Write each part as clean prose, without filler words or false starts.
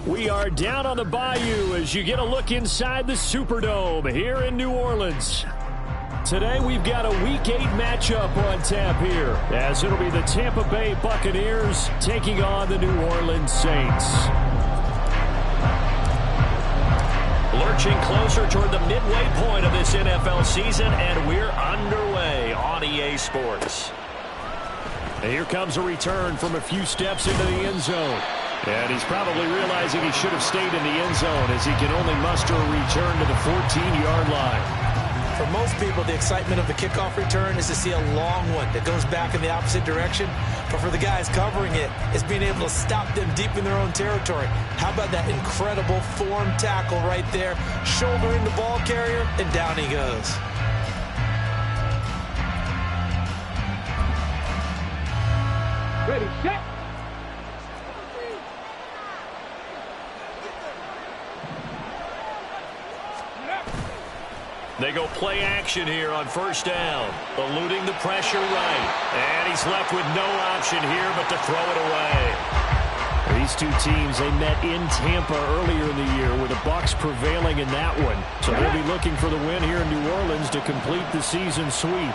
We are down on the bayou as you get a look inside the Superdome here in New Orleans. Today we've got a Week 8 matchup on tap here, as it'll be the Tampa Bay Buccaneers taking on the New Orleans Saints. Lurching closer toward the midway point of this NFL season, and we're underway on EA Sports. And here comes a return from a few steps into the end zone. And he's probably realizing he should have stayed in the end zone as he can only muster a return to the 14-yard line. For most people, the excitement of the kickoff return is to see a long one that goes back in the opposite direction. But for the guys covering it, it's being able to stop them deep in their own territory. How about that incredible form tackle right there? Shouldering the ball carrier, and down he goes. Ready, set. They go play action here on first down, eluding the pressure right. And he's left with no option here but to throw it away. These two teams, they met in Tampa earlier in the year with the Bucs prevailing in that one. So they'll be looking for the win here in New Orleans to complete the season sweep.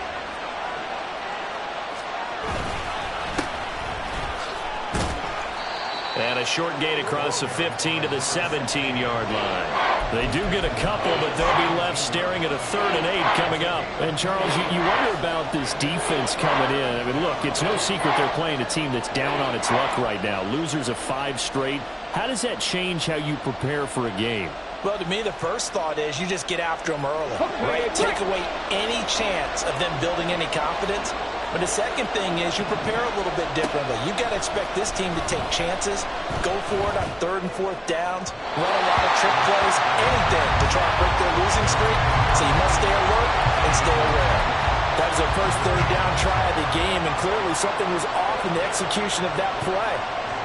And a short gain across the 15 to the 17-yard line. They do get a couple, but they'll be left staring at a 3rd and 8 coming up. And, Charles, you wonder about this defense coming in. I mean, look, it's no secret they're playing a team that's down on its luck right now. Losers of 5 straight. How does that change how you prepare for a game? Well, to me, the first thought is you just get after them early, right? Take away any chance of them building any confidence. But the second thing is you prepare a little bit differently. You've got to expect this team to take chances, go for it on 3rd and 4th downs, run a lot of trick plays, anything to try and break their losing streak. So you must stay alert and stay aware. That was their first 3rd down try of the game, and clearly something was off in the execution of that play.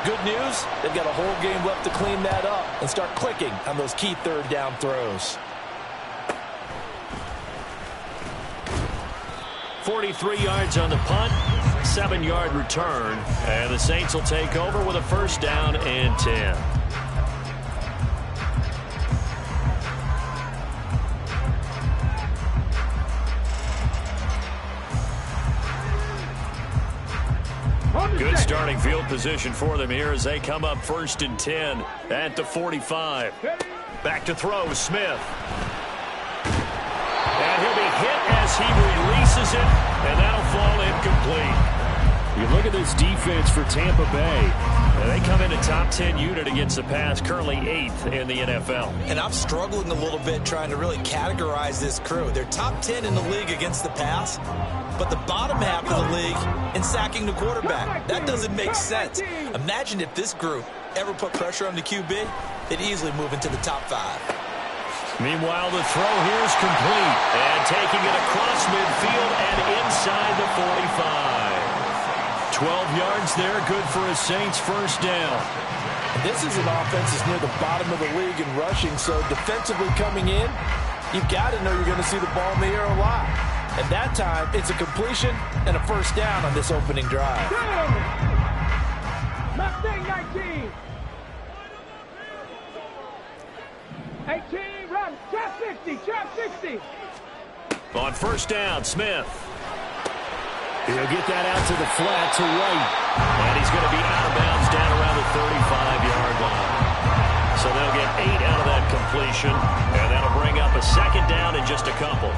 Good news, they've got a whole game left to clean that up and start clicking on those key 3rd down throws. 43 yards on the punt, 7-yard return, and the Saints will take over with a first down and 10. Good starting field position for them here as they come up 1st and 10 at the 45. Back to throw, Smith. And he'll be hit as he releases it, and that'll fall incomplete. You look at this defense for Tampa Bay. And they come in a top 10 unit against the pass, currently 8th in the NFL. And I'm struggling a little bit trying to really categorize this crew. They're top 10 in the league against the pass, but the bottom half of the league in sacking the quarterback. That doesn't make sense. Imagine if this group ever put pressure on the QB, they'd easily move into the top 5. Meanwhile, the throw here is complete. And taking it across midfield and inside the 45. 12 yards there, good for a Saints first down. And this is an offense that's near the bottom of the league in rushing, so defensively coming in, you've got to know you're going to see the ball in the air a lot. At that time, it's a completion and a first down on this opening drive. Mustang 19. 18, run, trap 60, trap 60. On first down, Smith. He'll get that out to the flat to White. And he's going to be out of bounds down around the 35-yard line. So they'll get 8 out of that completion, and that'll bring up a second down in just a couple.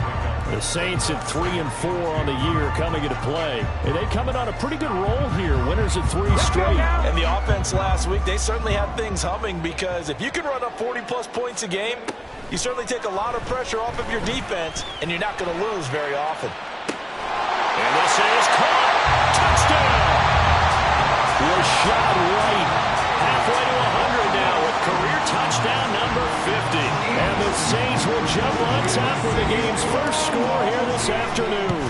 The Saints at 3 and 4 on the year coming into play. And they coming on a pretty good roll here. Winners at 3 straight. And the offense last week, they certainly had things humming, because if you can run up 40-plus points a game, you certainly take a lot of pressure off of your defense, and you're not going to lose very often. And this is caught. Touchdown. Rashad White halfway to 100 now with career touchdown number 50. And the Saints will jump on top with the game's first score here this afternoon.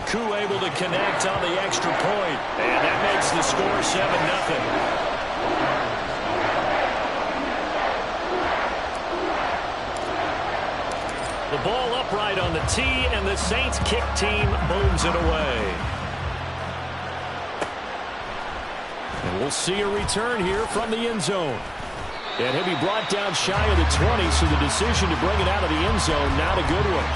Koo able to connect on the extra point. And that makes the score 7-0. The ball upright on the tee, and the Saints kick team booms it away. And We'll see a return here from the end zone. And he'll be brought down shy of the 20, so the decision to bring it out of the end zone, not a good one.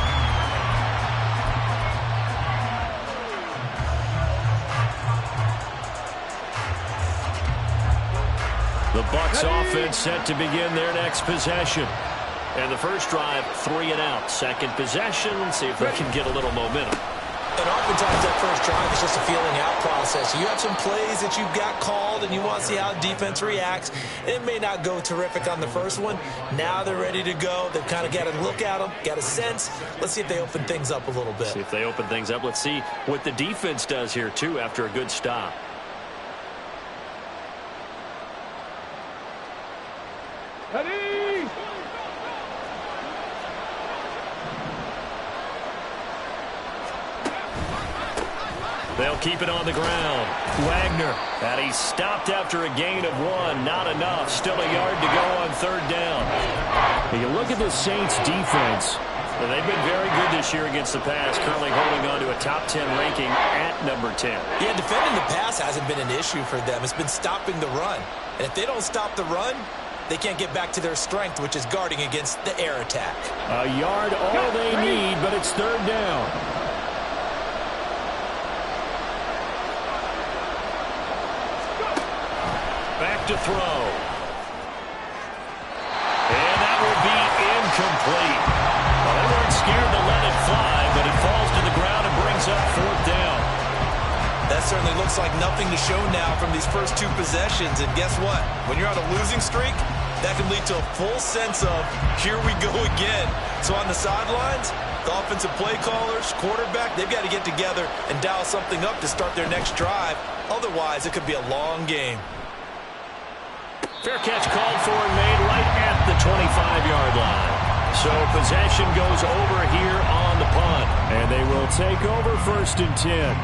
The Bucs offense set to begin their next possession. And the first drive, 3 and out. Second possession, see if they can get a little momentum. And oftentimes that first drive is just a feeling out process. You have some plays that you've got called and you want to see how the defense reacts. It may not go terrific on the first one. Now they're ready to go. They've kind of got to look at them, got a sense. Let's see if they open things up a little bit. See if they open things up. Let's see what the defense does here, too, after a good stop. Ready? They'll keep it on the ground. Wagner, and he's stopped after a gain of 1. Not enough. Still a yard to go on third down. When you look at the Saints' defense, well, they've been very good this year against the pass, currently holding on to a top 10 ranking at number 10. Yeah, defending the pass hasn't been an issue for them. It's been stopping the run. And if they don't stop the run, they can't get back to their strength, which is guarding against the air attack. A yard all they need, but it's third down. Back to throw. And that will be incomplete. Well, they weren't scared to let it fly, but it falls to the ground and brings up fourth down. That certainly looks like nothing to show now from these first 2 possessions. And guess what? When you're on a losing streak, that can lead to a full sense of, here we go again. So on the sidelines, the offensive play callers, quarterback, they've got to get together and dial something up to start their next drive. Otherwise, it could be a long game. Fair catch called for and made right at the 25-yard line. So possession goes over here on the punt. And they will take over first and 10.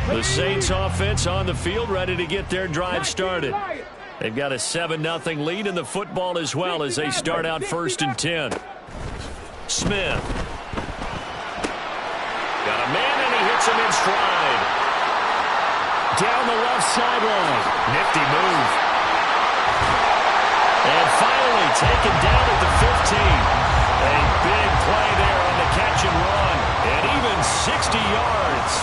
The Saints offense on the field, ready to get their drive started. They've got a 7-0 lead in the football as well as they start out first and 10. Smith. Got a man, and he hits him in stride. Down the left sideline. Nifty move. And finally taken down at the 15. A big play there on the catch and run. And even 60 yards.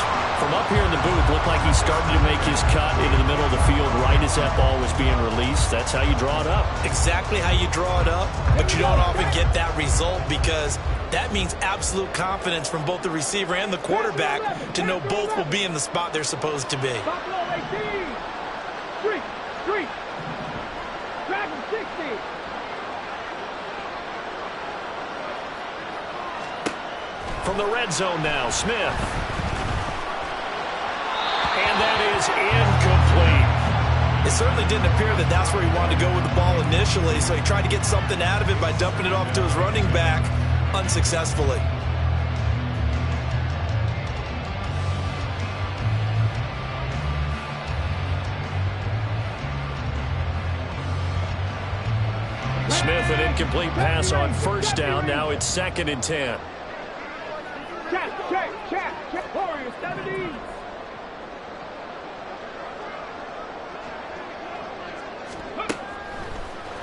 From up here in the booth, looked like he started to make his cut into the middle of the field right as that ball was being released. That's how you draw it up. Exactly how you draw it up, but you don't often get that result because that means absolute confidence from both the receiver and the quarterback to know both will be in the spot they're supposed to be. Street. Dragon 60. From the red zone now, Smith. And that is incomplete. It certainly didn't appear that that's where he wanted to go with the ball initially, so he tried to get something out of it by dumping it off to his running back unsuccessfully. Smith, an incomplete pass on first down. Now it's second and 10. Check. Warriors, 70.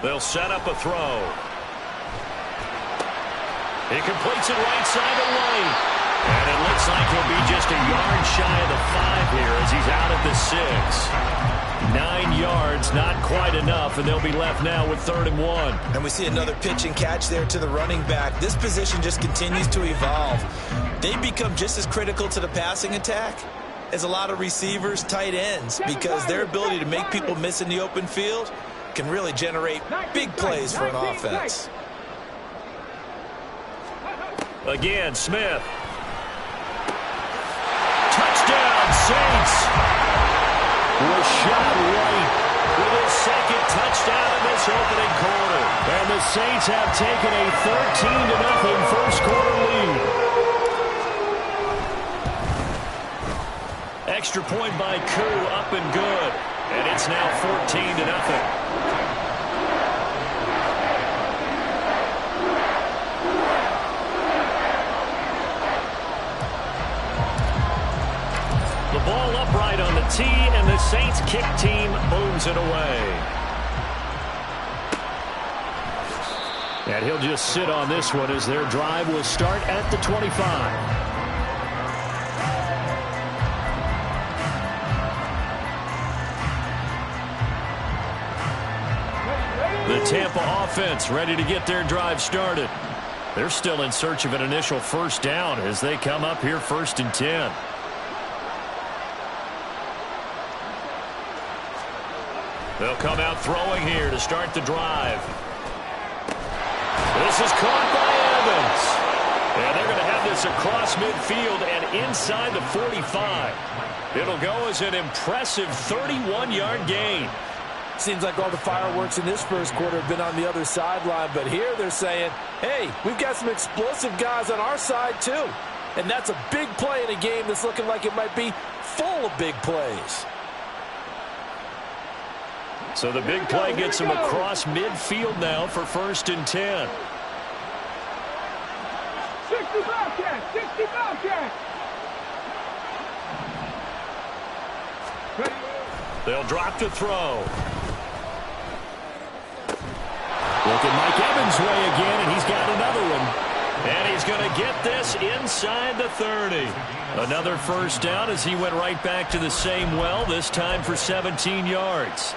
They'll set up a throw. He completes it right side of White. And it looks like he'll be just a yard shy of the 5 here as he's out at the 6. 9 yards, not quite enough, and they'll be left now with 3rd and 1. And we see another pitch and catch there to the running back. This position just continues to evolve. They become just as critical to the passing attack as a lot of receivers, tight ends, because their ability to make people miss in the open field can really generate big plays for an offense. Again, Smith. Touchdown, Saints. Rashad White with his second touchdown in this opening quarter. And the Saints have taken a 13-0 first quarter lead. Extra point by Koo, up and good. And it's now 14-0. tee, and the Saints kick team moves it away. And he'll just sit on this one as their drive will start at the 25. The Tampa offense ready to get their drive started. They're still in search of an initial first down as they come up here 1st and 10. They'll come out throwing here to start the drive. This is caught by Evans. And they're going to have this across midfield and inside the 45. It'll go as an impressive 31-yard gain. Seems like all the fireworks in this first quarter have been on the other sideline, but here they're saying, hey, we've got some explosive guys on our side too. And that's a big play in a game that's looking like it might be full of big plays. So the big play gets him across midfield now for 1st and 10. 60 Bobcats! 60 Bobcats! They'll drop to throw. Look at Mike Evans' way again, and he's got another one. And he's going to get this inside the 30. Another first down as he went right back to the same well, this time for 17 yards.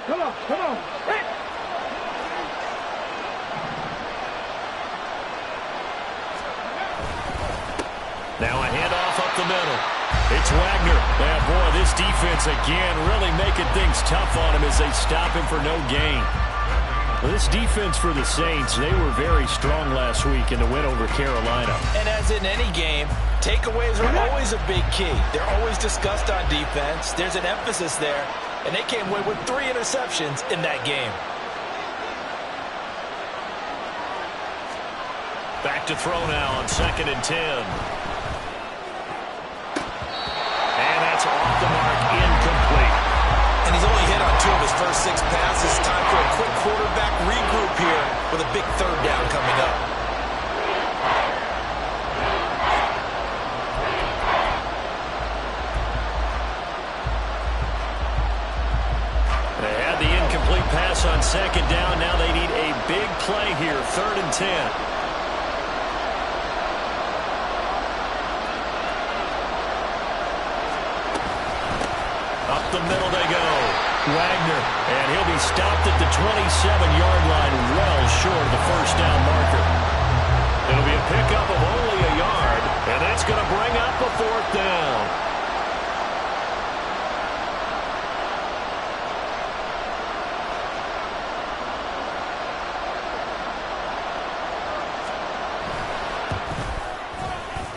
Come on, come on. Hit. Now a handoff up the middle. It's Wagner. And boy, this defense again really making things tough on him as they stop him for no gain. Well, this defense for the Saints, they were very strong last week in the win over Carolina. And as in any game, takeaways are always a big key. They're always discussed on defense. There's an emphasis there. And they came away with 3 interceptions in that game. Back to throw now on 2nd and 10. And that's off the mark, incomplete. And he's only hit on 2 of his first 6 passes. Time for a quick quarterback regroup here with a big 3rd down coming up. They had the incomplete pass on 2nd down. Now they need a big play here, 3rd and 10. Up the middle they go. Wagner, and he'll be stopped at the 27-yard line, well short of the first down marker. It'll be a pickup of only a yard, and that's going to bring up a 4th down.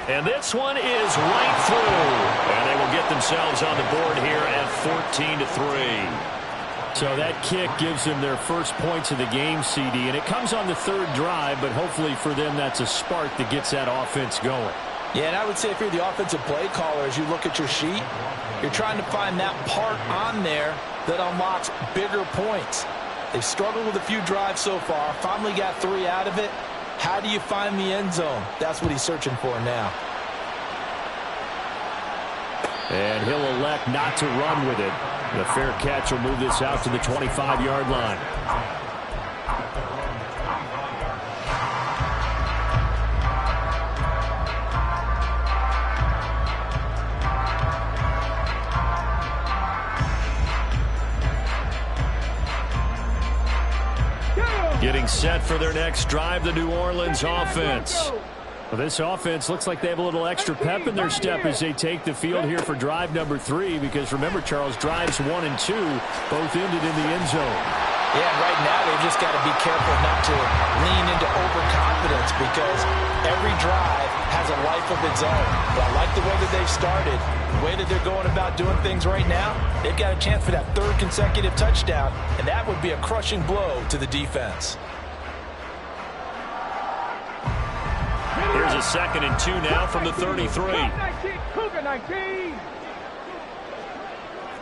And this one is right through. And they will get themselves on the board here at 14-3. So that kick gives them their first points of the game, CD. And it comes on the 3rd drive, but hopefully for them that's a spark that gets that offense going. Yeah, and I would say if you're the offensive play caller, as you look at your sheet, you're trying to find that part on there that unlocks bigger points. They've struggled with a few drives so far, finally got 3 out of it. How do you find the end zone? That's what he's searching for now. And he'll elect not to run with it. The fair catch will move this out to the 25-yard line. Getting set for their next drive, the New Orleans offense. Well, this offense looks like they have a little extra pep in their step as they take the field here for drive number 3, because remember, Charles, drives 1 and 2 both ended in the end zone. Yeah, right now they've just got to be careful not to lean into overconfidence, because every drive has a life of its own. But I like the way that they've started, the way that they're going about doing things right now. They've got a chance for that 3rd consecutive touchdown, and that would be a crushing blow to the defense. Here's a 2nd and 2 now from the 33. 19, Cougar 19.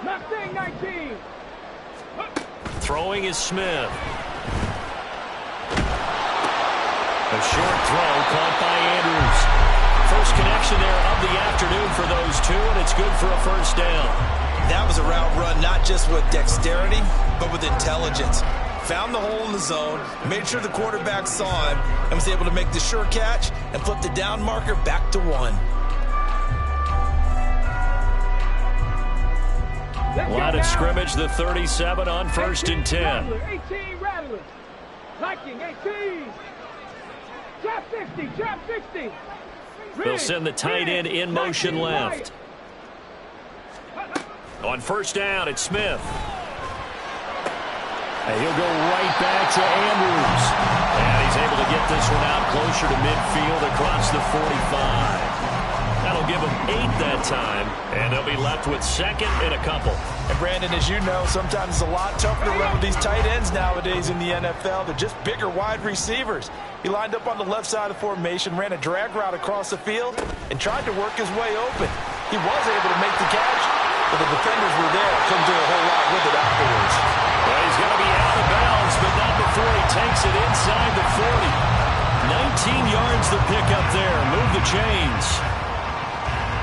Mustang 19. Throwing is Smith. A short throw caught by Andrews. First connection there of the afternoon for those two, and it's good for a first down. That was a route run not just with dexterity, but with intelligence. Found the hole in the zone, made sure the quarterback saw him, and was able to make the sure catch and flip the down marker back to 1. Line of scrimmage, the 37 on 1st and 10. 18 Rattlers. Viking 18. Trap 60, trap 60. They'll send the tight end in motion left. On first down, it's Smith. And he'll go right back to Andrews. And he's able to get this one out closer to midfield across the 45. That'll give them 8 that time, and they'll be left with 2nd and a couple. And Brandon, as you know, sometimes it's a lot tougher to run with these tight ends nowadays in the NFL. They're just bigger wide receivers. He lined up on the left side of the formation, ran a drag route across the field, and tried to work his way open. He was able to make the catch, but the defenders were there. Couldn't do a whole lot with it afterwards. Well, he's going to be out of bounds, but not before he takes it inside the 40. 19 yards to pick up there. Move the chains.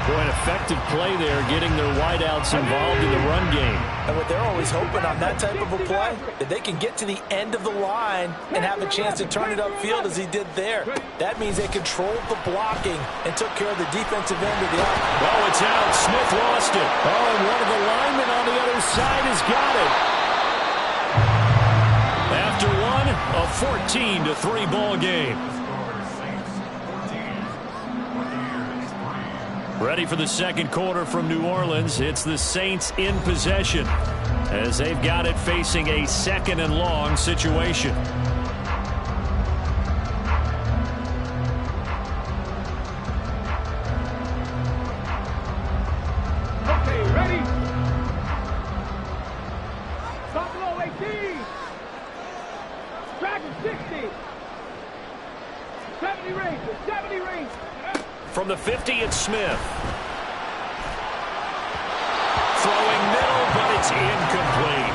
Boy, an effective play there, getting their wideouts involved in the run game. And what they're always hoping on that type of a play, that they can get to the end of the line and have a chance to turn it upfield as he did there. That means they controlled the blocking and took care of the defensive end of the out. Oh, it's out. Smith lost it. Oh, and one of the linemen on the other side has got it. After one, a 14-3 ball game. Ready for the second quarter from New Orleans. It's the Saints in possession as they've got it facing a 2nd and long situation. Okay, ready? Buffalo 18. Dragon 60. 70 range, 70 range. From the 50, it's Smith. Throwing middle, but it's incomplete.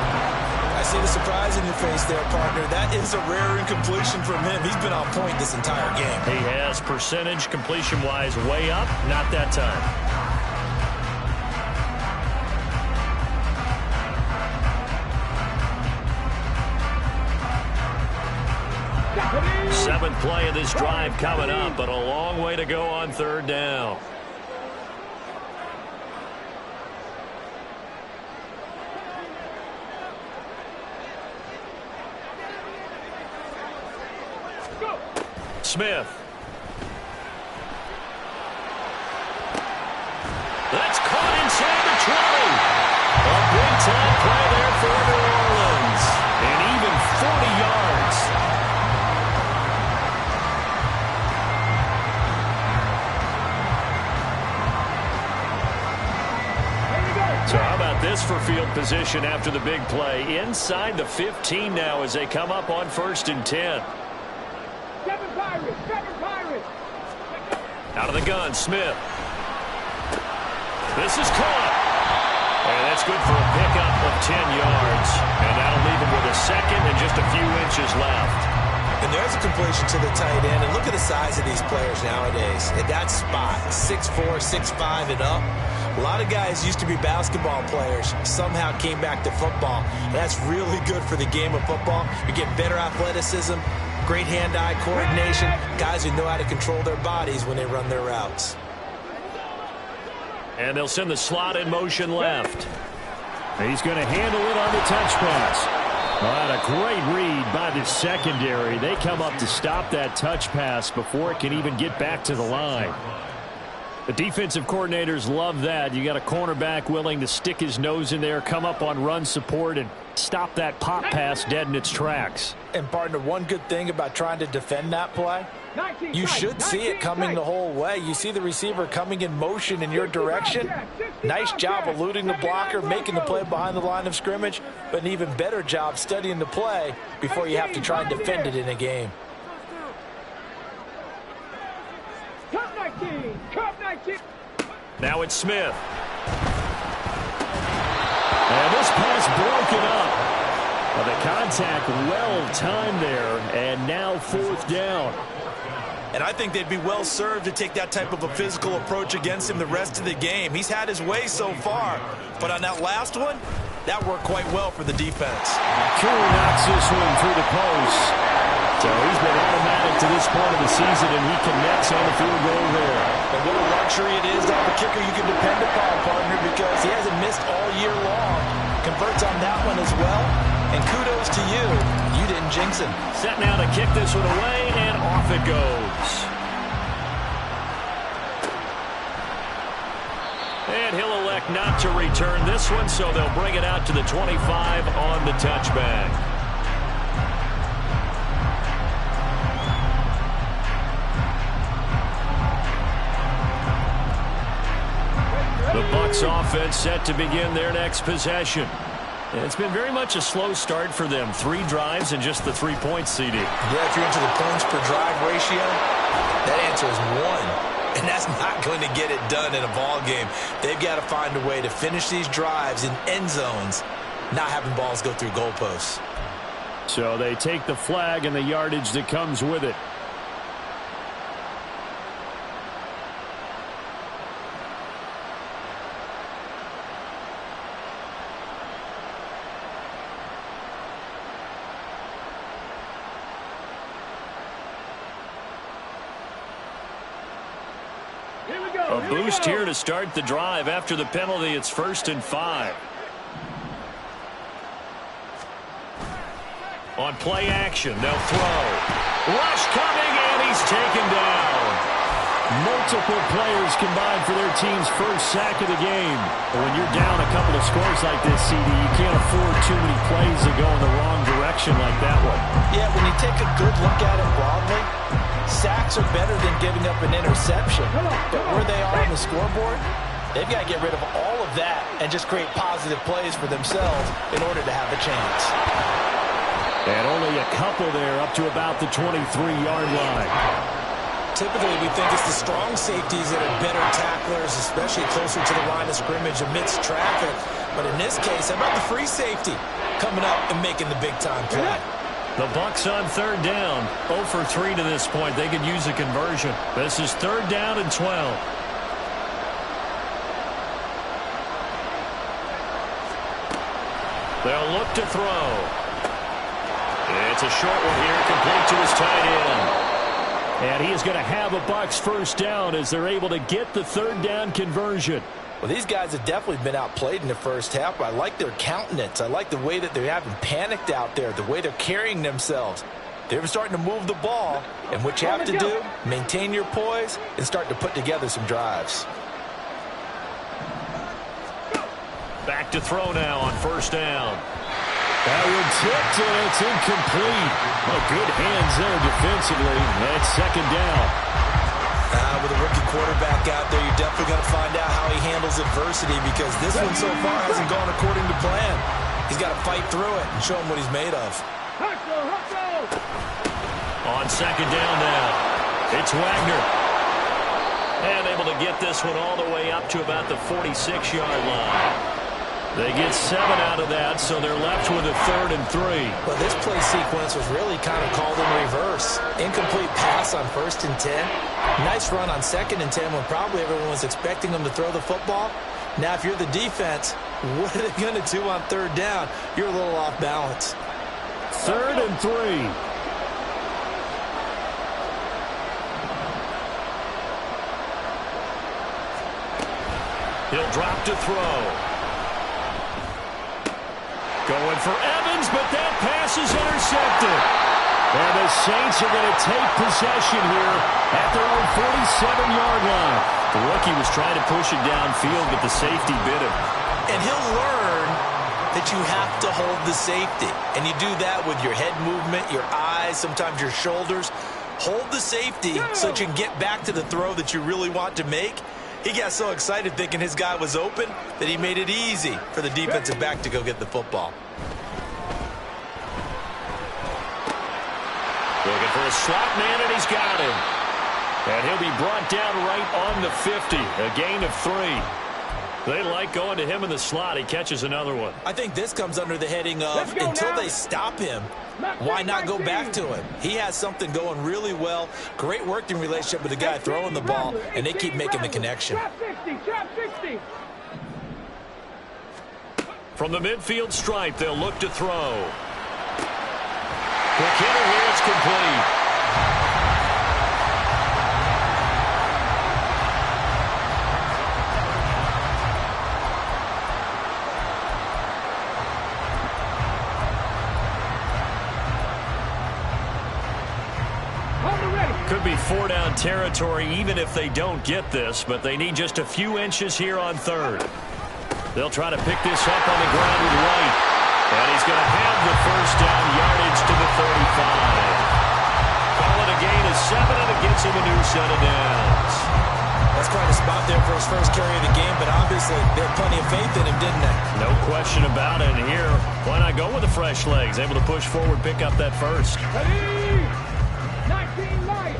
I see the surprise in your face there, partner. That is a rare incompletion from him. He's been on point this entire game. He has percentage completion-wise way up, not that time. 7th play of this drive coming up, but a long way to go on 3rd down. Smith. That's caught inside the 20. A big-time play there for New Orleans. And even 40 yards. So how about this for field position after the big play? Inside the 15 now as they come up on 1st and 10. 7 Pirates, 7 Pirates. Out of the gun, Smith. This is caught. And that's good for a pickup of 10 yards. And that'll leave him with a 2nd and just a few inches left. And there's a completion to the tight end. And look at the size of these players nowadays. At that spot, 6'4", 6'5", and up. A lot of guys used to be basketball players, somehow came back to football. And that's really good for the game of football. You get better athleticism, great hand-eye coordination, guys who know how to control their bodies when they run their routes. And they'll send the slot in motion left. He's going to handle it on the touch pass. Well, a great read by the secondary. They come up to stop that touch pass before it can even get back to the line. The defensive coordinators love that. You got a cornerback willing to stick his nose in there, come up on run support, and stop that pop pass dead in its tracks. And, partner, one good thing about trying to defend that play, you should see it coming the whole way. You see the receiver coming in motion in your direction. Nice job eluding the blocker, making the play behind the line of scrimmage, but an even better job studying the play before you have to try and defend it in a game. Now it's Smith. And this pass broken up. Well, the contact well-timed there, and now fourth down. And I think they'd be well served to take that type of a physical approach against him the rest of the game. He's had his way so far, but on that last one, that worked quite well for the defense. Curry knocks this one through the post. So he's been automatic to this point of the season, and he connects on the field goal there. And what a luxury it is to have a kicker you can depend upon, partner, because he hasn't missed all year long. Converts on that one as well. And kudos to you. You didn't jinx him. Set now to kick this one away, and off it goes. And he'll elect not to return this one, so they'll bring it out to the 25 on the touchback. The Bucs offense set to begin their next possession. It's been very much a slow start for them. 3 drives and just the 3 points, CD. Yeah, if you're into the points per drive ratio, that answer is 1. And that's not going to get it done in a ball game. They've got to find a way to finish these drives in end zones, not having balls go through goalposts. So they take the flag and the yardage that comes with it. A boost here to start the drive. After the penalty, it's 1st and 5. On play action, they'll throw. Rush coming, and he's taken down. Multiple players combined for their team's first sack of the game. But when you're down a couple of scores like this, CD, you can't afford too many plays that go in the wrong direction like that one. Yeah, when you take a good look at it broadly, sacks are better than giving up an interception. But where they are on the scoreboard, they've got to get rid of all of that and just create positive plays for themselves in order to have a chance. And only a couple there up to about the 23-yard line. Typically, we think it's the strong safeties that are better tacklers, especially closer to the line of scrimmage amidst traffic. But in this case, how about the free safety coming up and making the big-time play? The Bucs on 3rd down. 0 for 3 to this point. They could use a conversion. This is 3rd down and 12. They'll look to throw. It's a short one here, complete to his tight end. And he is going to have a Bucs first down as they're able to get the 3rd down conversion. Well, these guys have definitely been outplayed in the first half, but I like their countenance. I like the way that they haven't panicked out there, the way they're carrying themselves. They're starting to move the ball, and what you have to do, maintain your poise and start to put together some drives. Back to throw now on 1st down. That one tipped, and it's incomplete. Well, good hands there defensively. That's 2nd down. With a rookie quarterback out there, you're definitely going to find out how he handles adversity, because this one so far hasn't gone according to plan. He's got to fight through it and show him what he's made of. On 2nd down now, it's Wagner. And able to get this one all the way up to about the 46-yard line. They get 7 out of that, so they're left with a 3rd and 3. Well, this play sequence was really kind of called in reverse. Incomplete pass on 1st and 10. Nice run on 2nd and 10 when probably everyone was expecting them to throw the football. Now, if you're the defense, what are they going to do on 3rd down? You're a little off balance. 3rd and 3. He'll drop to throw. Going for Evans, but that pass is intercepted. And the Saints are going to take possession here at their own 47-yard line. The rookie was trying to push it downfield, but the safety bit him. And he'll learn that you have to hold the safety. And you do that with your head movement, your eyes, sometimes your shoulders. Hold the safety so that you can get back to the throw that you really want to make. He got so excited thinking his guy was open that he made it easy for the defensive back to go get the football. Looking for a slot man, and he's got him. And he'll be brought down right on the 50, a gain of 3. They like going to him in the slot. He catches another one. I think this comes under the heading of until they stop him, why not go back to him? He has something going really well. Great working relationship with the guy throwing the ball, and they keep making the connection. From the midfield stripe, they'll look to throw. Quick hitter here, it's complete. Could be four-down territory even if they don't get this, but they need just a few inches here on third. They'll try to pick this up on the ground with White. And he's going to have the first down, yardage to the 35. Call it a gain of 7, and it gets him a new set of downs. That's quite a spot there for his first carry of the game, but obviously they had plenty of faith in him, didn't they? No question about it. And here, why not go with the fresh legs? Able to push forward, pick up that first. Ready? 19 Lions.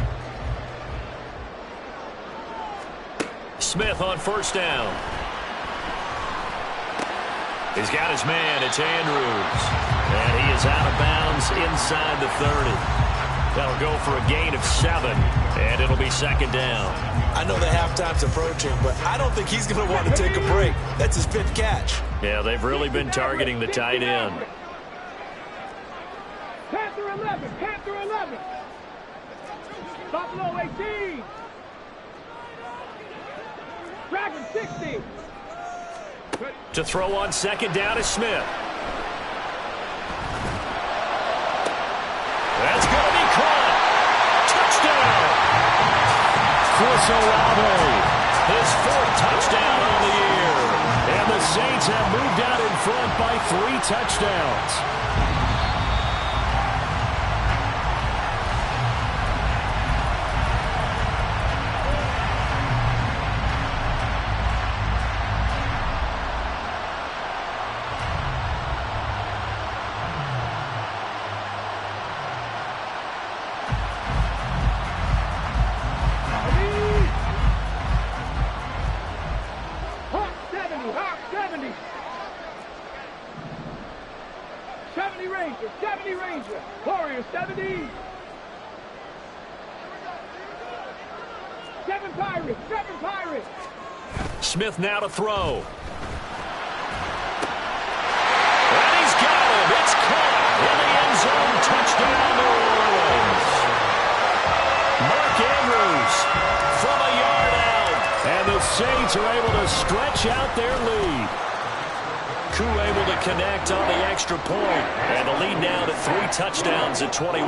Smith on first down. He's got his man. It's Andrews. And he is out of bounds inside the 30. That'll go for a gain of 7, and it'll be second down. I know the halftime's approaching, but I don't think he's going to want to take a break. That's his 5th catch. Yeah, they've really been targeting the tight end. Panther 11, Panther 11. Buffalo 18. Dragon 60. To throw on second down is Smith. That's going to be caught. Touchdown. Chris Olave, his 4th touchdown on the year. And the Saints have moved out in front by 3 touchdowns. Warriors 70. 7 Pirates, 7 Pirates. Smith now to throw. And he's got him. It's caught in the end zone. Touchdown, New Orleans. Mark Andrews from a yard out. And the Saints are able to stretch out their lead. Koo able to connect on the extra point. And the lead now to 3 touchdowns at 21.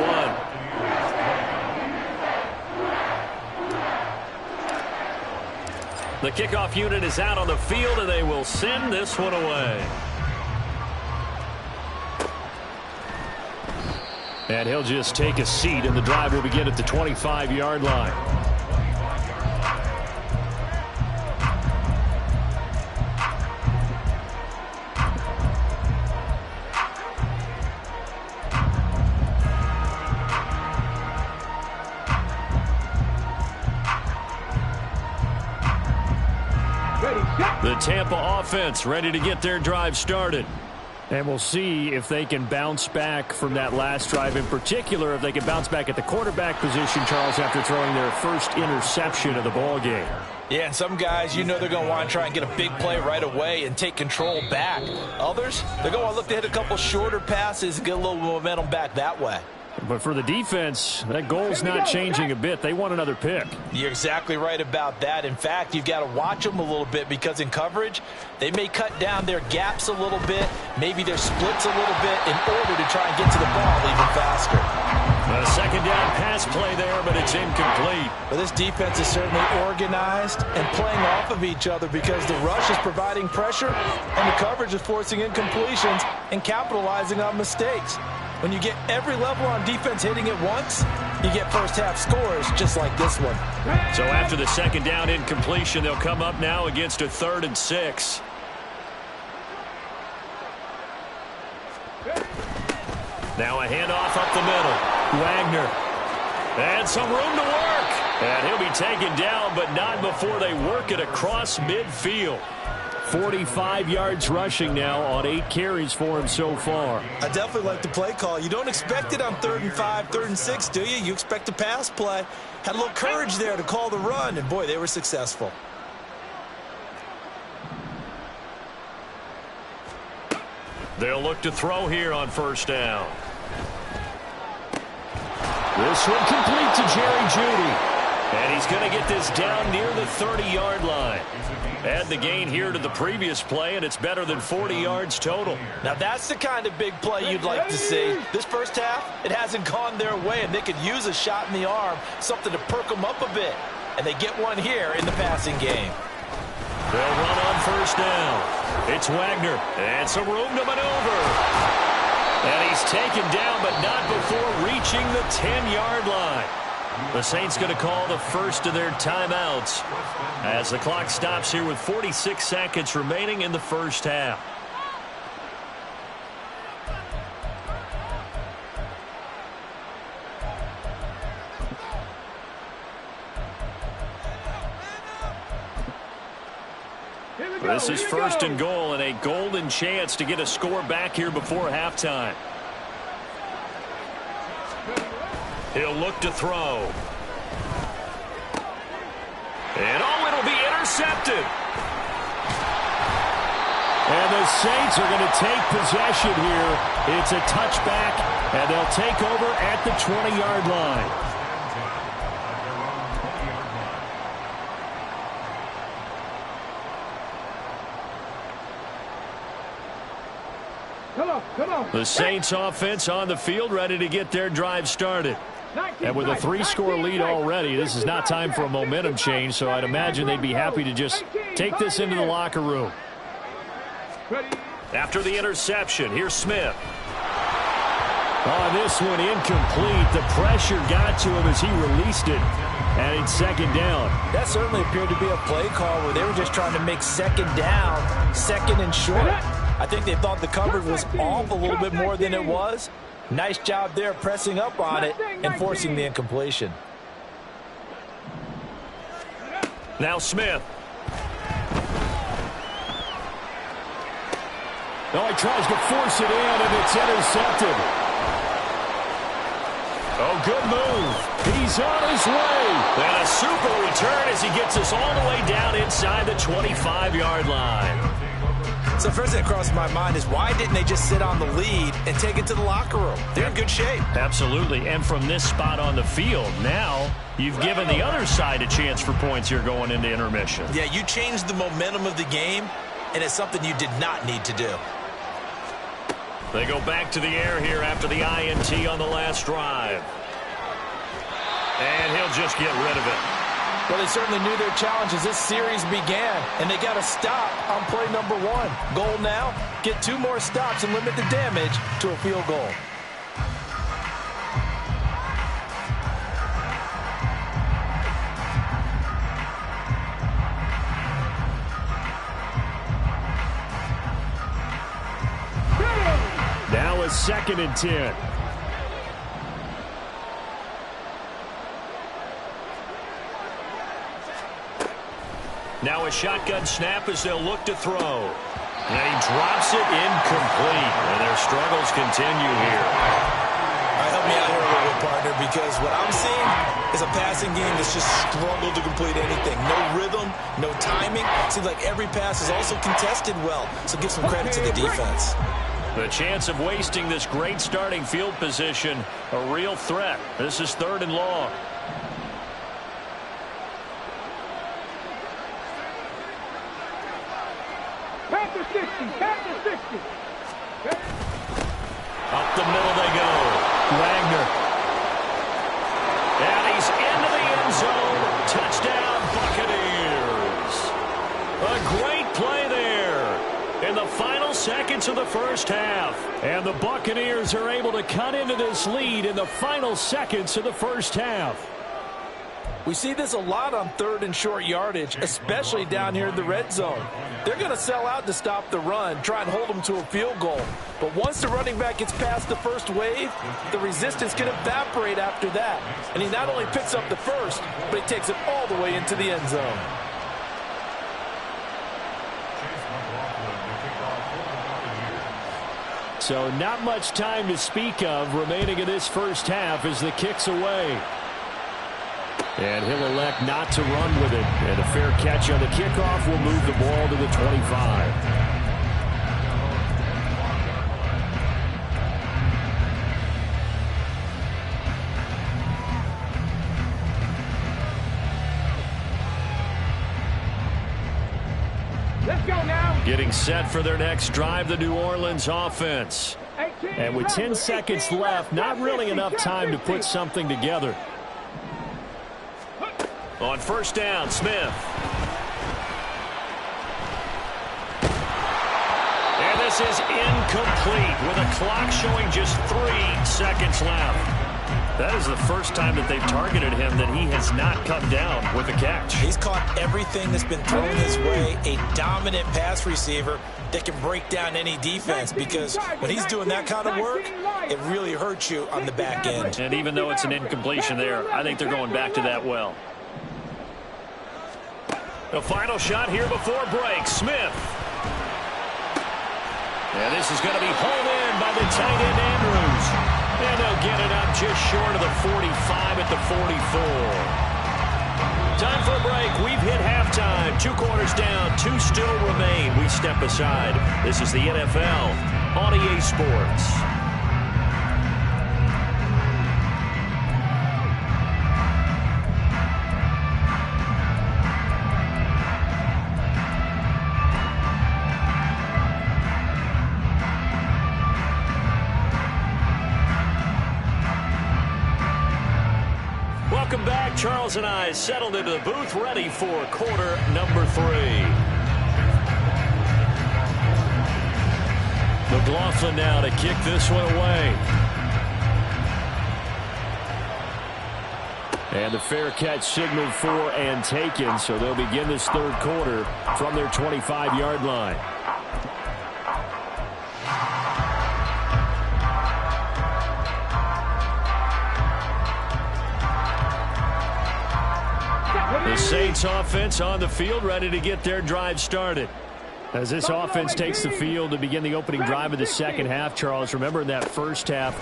The kickoff unit is out on the field, and they will send this one away. And he'll just take a seat, and the drive will begin at the 25-yard line. The Tampa offense ready to get their drive started. And we'll see if they can bounce back from that last drive. In particular, if they can bounce back at the quarterback position, Charles, after throwing their first interception of the ball game. Yeah, and some guys, you know they're going to want to try and get a big play right away and take control back. Others, they're going to look to hit a couple shorter passes and get a little momentum back that way. But for the defense, that goal's not changing a bit. They want another pick. You're exactly right about that. In fact, you've got to watch them a little bit because in coverage, they may cut down their gaps a little bit, maybe their splits a little bit in order to try and get to the ball even faster. A second down pass play there, but it's incomplete. But this defense is certainly organized and playing off of each other because the rush is providing pressure and the coverage is forcing incompletions and capitalizing on mistakes. When you get every level on defense hitting it once, you get first half scores just like this one. So after the second down incompletion, they'll come up now against a 3rd and 6. Now a handoff up the middle. Wagner. And some room to work. And he'll be taken down, but not before they work it across midfield. 45 yards rushing now on 8 carries for him so far. I definitely like the play call. You don't expect it on 3rd and 5, 3rd and 6, do you? You expect a pass play. Had a little courage there to call the run, and boy, they were successful. They'll look to throw here on 1st down. This one complete to Jerry Jeudy. And he's going to get this down near the 30-yard line. Add the gain here to the previous play, and it's better than 40 yards total. Now, that's the kind of big play you'd like to see. This first half, it hasn't gone their way, and they could use a shot in the arm, something to perk them up a bit. And they get one here in the passing game. They'll run on 1st down. It's Wagner, and some room to maneuver. And he's taken down, but not before reaching the 10-yard line. The Saints going to call the first of their timeouts as the clock stops here with 46 seconds remaining in the first half. This is 1st and goal and a golden chance to get a score back here before halftime. He'll look to throw. And it'll be intercepted. And the Saints are going to take possession here. It's a touchback, and they'll take over at the 20-yard line. Come on. The Saints offense on the field ready to get their drive started. And with a 3-score lead already, this is not time for a momentum change, so I'd imagine they'd be happy to just take this into the locker room. After the interception, here's Smith. On this one, incomplete. The pressure got to him as he released it, and it's 2nd down. That certainly appeared to be a play call where they were just trying to make 2nd down, 2nd and short. I think they thought the coverage was off a little bit more than it was. Nice job there pressing up on it and forcing the incompletion. Now Smith. Oh, he tries to force it in, and it's intercepted. Oh, good move. He's on his way. And a super return as he gets us all the way down inside the 25-yard line. So the first thing that crossed my mind is why didn't they just sit on the lead and take it to the locker room? They're in good shape. Absolutely. And from this spot on the field, now you've given the other side a chance for points here going into intermission. Yeah, you changed the momentum of the game, and it's something you did not need to do. They go back to the air here after the INT on the last drive. And he'll just get rid of it. Well, they certainly knew their challenge as this series began, and they got to stop on play number 1. Goal now, get 2 more stops and limit the damage to a field goal. Now a 2nd and 10. Now a shotgun snap as they'll look to throw. And he drops it incomplete. And their struggles continue here. All right, help me out here a little bit, partner, because what I'm seeing is a passing game that's just struggled to complete anything. No rhythm, no timing. Seems like every pass is also contested well. So give some credit to the defense. The chance of wasting this great starting field position, a real threat. This is 3rd and long. Past the 60. Up the middle they go. Wagner. And he's into the end zone. Touchdown, Buccaneers. A great play there in the final seconds of the first half. And the Buccaneers are able to cut into this lead in the final seconds of the first half. We see this a lot on 3rd and short yardage, especially down here in the red zone. They're going to sell out to stop the run, try and hold them to a field goal. But once the running back gets past the first wave, the resistance can evaporate after that. And he not only picks up the first, but he takes it all the way into the end zone. So not much time to speak of remaining in this first half as the kick's away. And he'll elect not to run with it. And a fair catch on the kickoff will move the ball to the 25. Let's go now. Getting set for their next drive, the New Orleans offense. 18, And with 10 seconds left, not really enough time to put something together. On first down, Smith. And this is incomplete with a clock showing just 3 seconds left. That is the first time that they've targeted him that he has not come down with a catch. He's caught everything that's been thrown his way. A dominant pass receiver that can break down any defense, because when he's doing that kind of work, it really hurts you on the back end. And even though it's an incompletion there, I think they're going back to that well. The final shot here before break, Smith. And this is going to be hauled in by the tight end, Andrews. And they'll get it up just short of the 45 at the 44. Time for a break. We've hit halftime. 2 quarters down, 2 still remain. We step aside. This is the NFL on EA Sports. Welcome back. Charles and I settled into the booth, ready for quarter number 3. McLaughlin now to kick this one away. And the fair catch signaled for and taken, so they'll begin this third quarter from their 25-yard line. The Saints offense on the field, ready to get their drive started. As this offense takes the field to begin the opening drive of the second half, Charles, remember in that first half,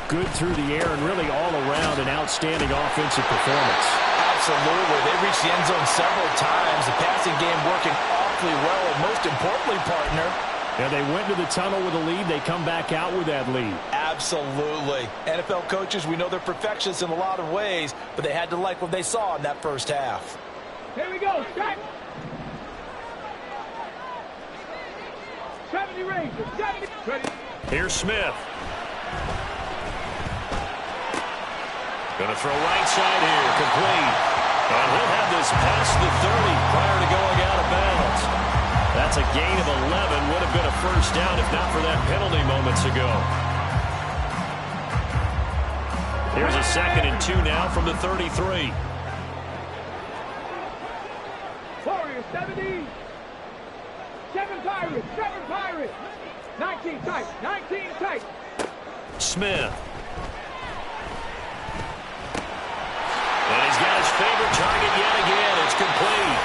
good through the air and really all around an outstanding offensive performance. Absolutely. They reached the end zone several times. The passing game working awfully well, and most importantly, partner, Yeah, they went to the tunnel with a lead. They come back out with that lead. Absolutely. NFL coaches, we know they're perfectionists in a lot of ways, but they had to like what they saw in that first half. Here we go. Set. 70 Rangers. 70. Ready. Here's Smith. Going to throw right side here. Complete. And he'll have this past the 30 prior to going out of bounds. That's a gain of 11. Would have been a first down if not for that penalty moments ago. Here's a 2nd and 2 now from the 33. Warriors 70. 7 Pirates. 7 Pirates. 19 tight. 19 tight. Smith. And he's got his favorite target yet again. It's complete.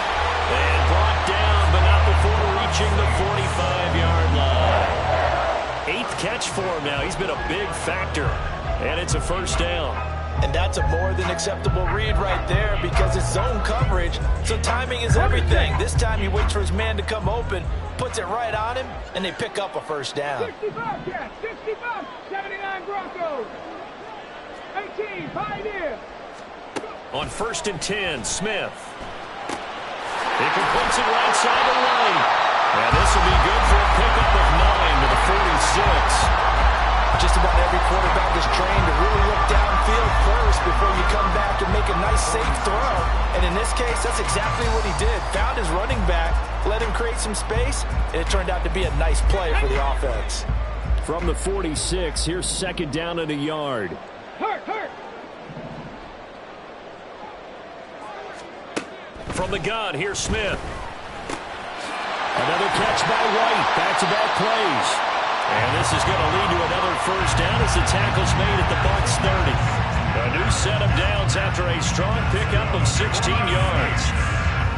And brought down, but not before reaching the 45-yard line. 8th catch for him now. He's been a big factor. And it's a first down. And that's a more than acceptable read right there, because it's zone coverage, so timing is everything. This time he waits for his man to come open, puts it right on him, and they pick up a first down. 65 Cats. 65. 79 Broncos. 18 Pioneers. On 1st and 10, Smith. He completes it right side to right. And this will be good for a pickup of 9 to the 46. Just about every quarterback is trained to really look downfield first before you come back and make a nice, safe throw. And in this case, that's exactly what he did. Found his running back, let him create some space, and it turned out to be a nice play for the offense. From the 46, here's 2nd down and a yard. Hurt. From the gun, here's Smith. Another catch by White. Back-to-back plays. And this is going to lead to another first down as the tackle's made at the Bucs 30. A new set of downs after a strong pickup of 16 yards.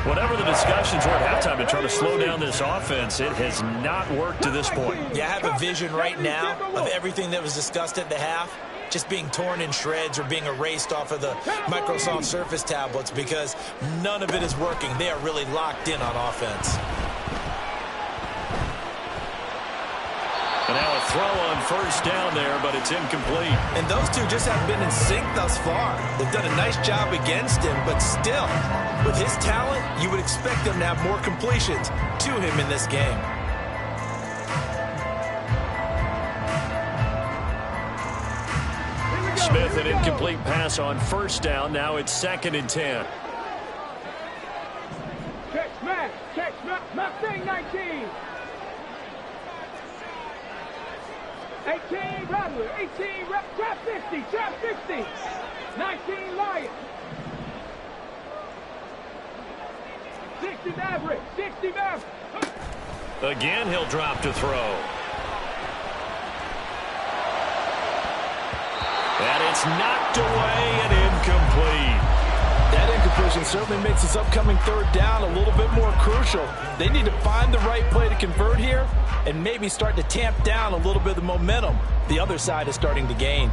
Whatever the discussions were at halftime to try to slow down this offense, it has not worked to this point. Yeah, I have a vision right now of everything that was discussed at the half just being torn in shreds or being erased off of the Microsoft Surface tablets because none of it is working. They are really locked in on offense. And now a throw on first down there, but it's incomplete. And those two just haven't been in sync thus far. They've done a nice job against him, but still, with his talent, you would expect them to have more completions to him in this game. Smith, an incomplete pass on first down. Now it's 2nd and 10. Check smash. Check smash. Mustang 19. 18 Rattler. 18 trap 50. Trap 60. 19 Lion. 60 Maverick. 60 Maverick. Again, he'll drop to throw. And it's knocked away and incomplete. That incompletion certainly makes this upcoming third down a little bit more crucial. They need to find the right play to convert here and maybe start to tamp down a little bit of the momentum the other side is starting to gain.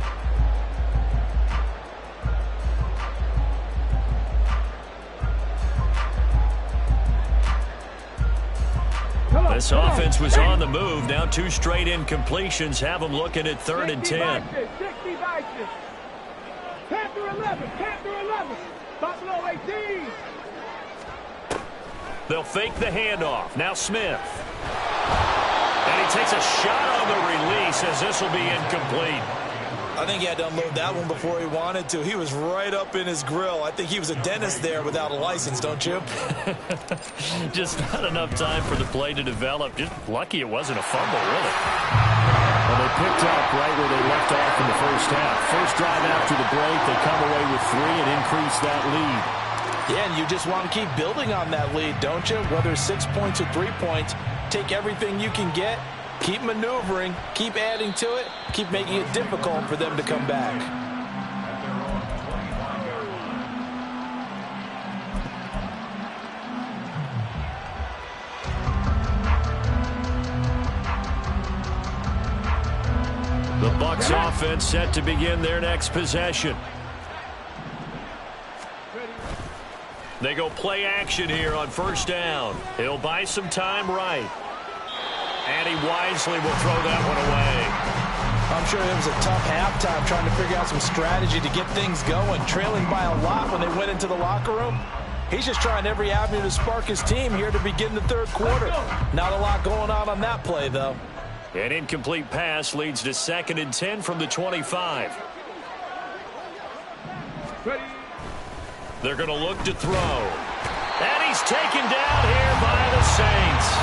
This offense was on the move. Now 2 straight incompletions have them looking at 3rd and 10. 60 Vices. Panther 11. Panther 11. Buffalo 18. They'll fake the handoff. Now Smith. And he takes a shot on the release as this will be incomplete. I think he had to unload that one before he wanted to. He was right up in his grill. I think he was a dentist there without a license, don't you? Just not enough time for the play to develop. Just lucky it wasn't a fumble, really. Well, they picked up right where they left off in the first half. First drive after the break, they come away with 3 and increase that lead. Yeah, and you just want to keep building on that lead, don't you? Whether it's 6 points or 3 points, take everything you can get. Keep maneuvering, keep adding to it, keep making it difficult for them to come back. The Bucs offense set to begin their next possession. They go play action here on first down. He'll buy some time right. And he wisely will throw that one away. I'm sure it was a tough halftime trying to figure out some strategy to get things going. Trailing by a lot when they went into the locker room. He's just trying every avenue to spark his team here to begin the third quarter. Not a lot going on that play, though. An incomplete pass leads to 2nd and 10 from the 25. Ready. They're going to look to throw. And he's taken down here by the Saints.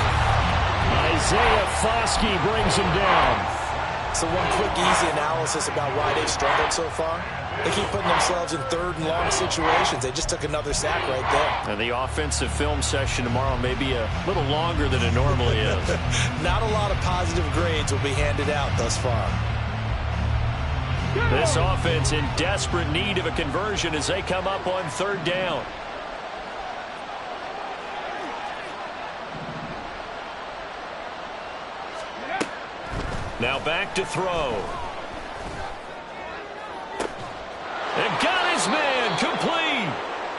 Isaiah Foskey brings him down. So one quick, easy analysis about why they've struggled so far. They keep putting themselves in 3rd and long situations. They just took another sack right there. And the offensive film session tomorrow may be a little longer than it normally is. Not a lot of positive grades will be handed out thus far. This offense in desperate need of a conversion as they come up on 3rd down. Now back to throw. And got his man complete.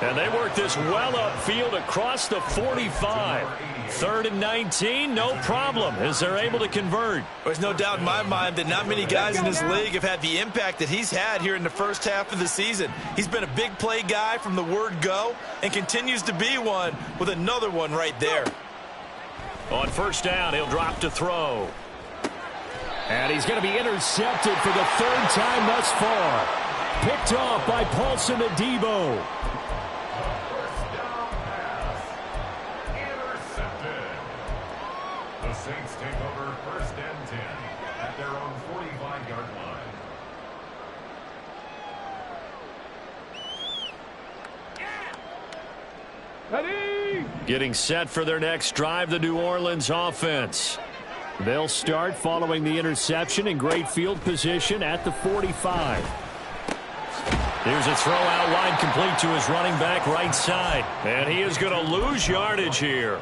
And they work this well upfield across the 45. 3rd and 19, no problem, as they're able to convert. There's no doubt in my mind that not many guys in this league have had the impact that he's had here in the first half of the season. He's been a big play guy from the word go and continues to be one with another one right there. On first down, he'll drop to throw. And he's going to be intercepted for the 3rd time thus far. Picked off by Paulson Adebo. The Saints take over 1st and 10 at their own 45-yard line. Ready. Getting set for their next drive, the New Orleans offense. They'll start following the interception in great field position at the 45. Here's a throw out wide, complete to his running back right side. And he is going to lose yardage here.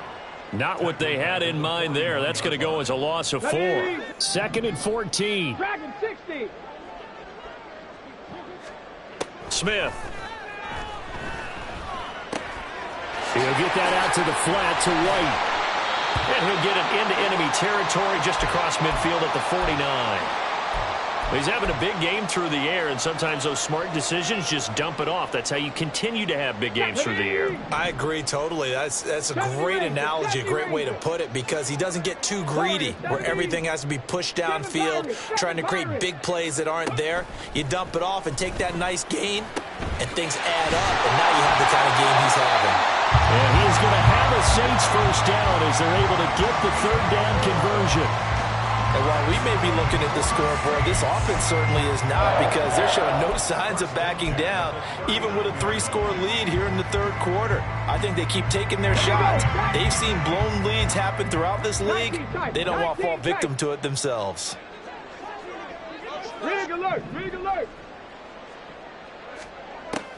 Not what they had in mind there. That's going to go as a loss of 4. 2nd and 14. Dragon 60. Smith. He'll get that out to the flat to White. And he'll get it into enemy territory just across midfield at the 49. He's having a big game through the air, and sometimes those smart decisions just dump it off. That's how you continue to have big games through the air. I agree totally. That's a great analogy, a great way to put it, because he doesn't get too greedy where everything has to be pushed downfield, trying to create big plays that aren't there. You dump it off and take that nice gain, and things add up, and now you have the kind of game he's having. And he's going to have a Saints first down as they're able to get the 3rd down conversion. And while we may be looking at the scoreboard, this offense certainly is not, because they're showing no signs of backing down, even with a 3-score lead here in the 3rd quarter. I think they keep taking their shots. They've seen blown leads happen throughout this league. They don't want to fall victim to it themselves. Rig alert, rig alert.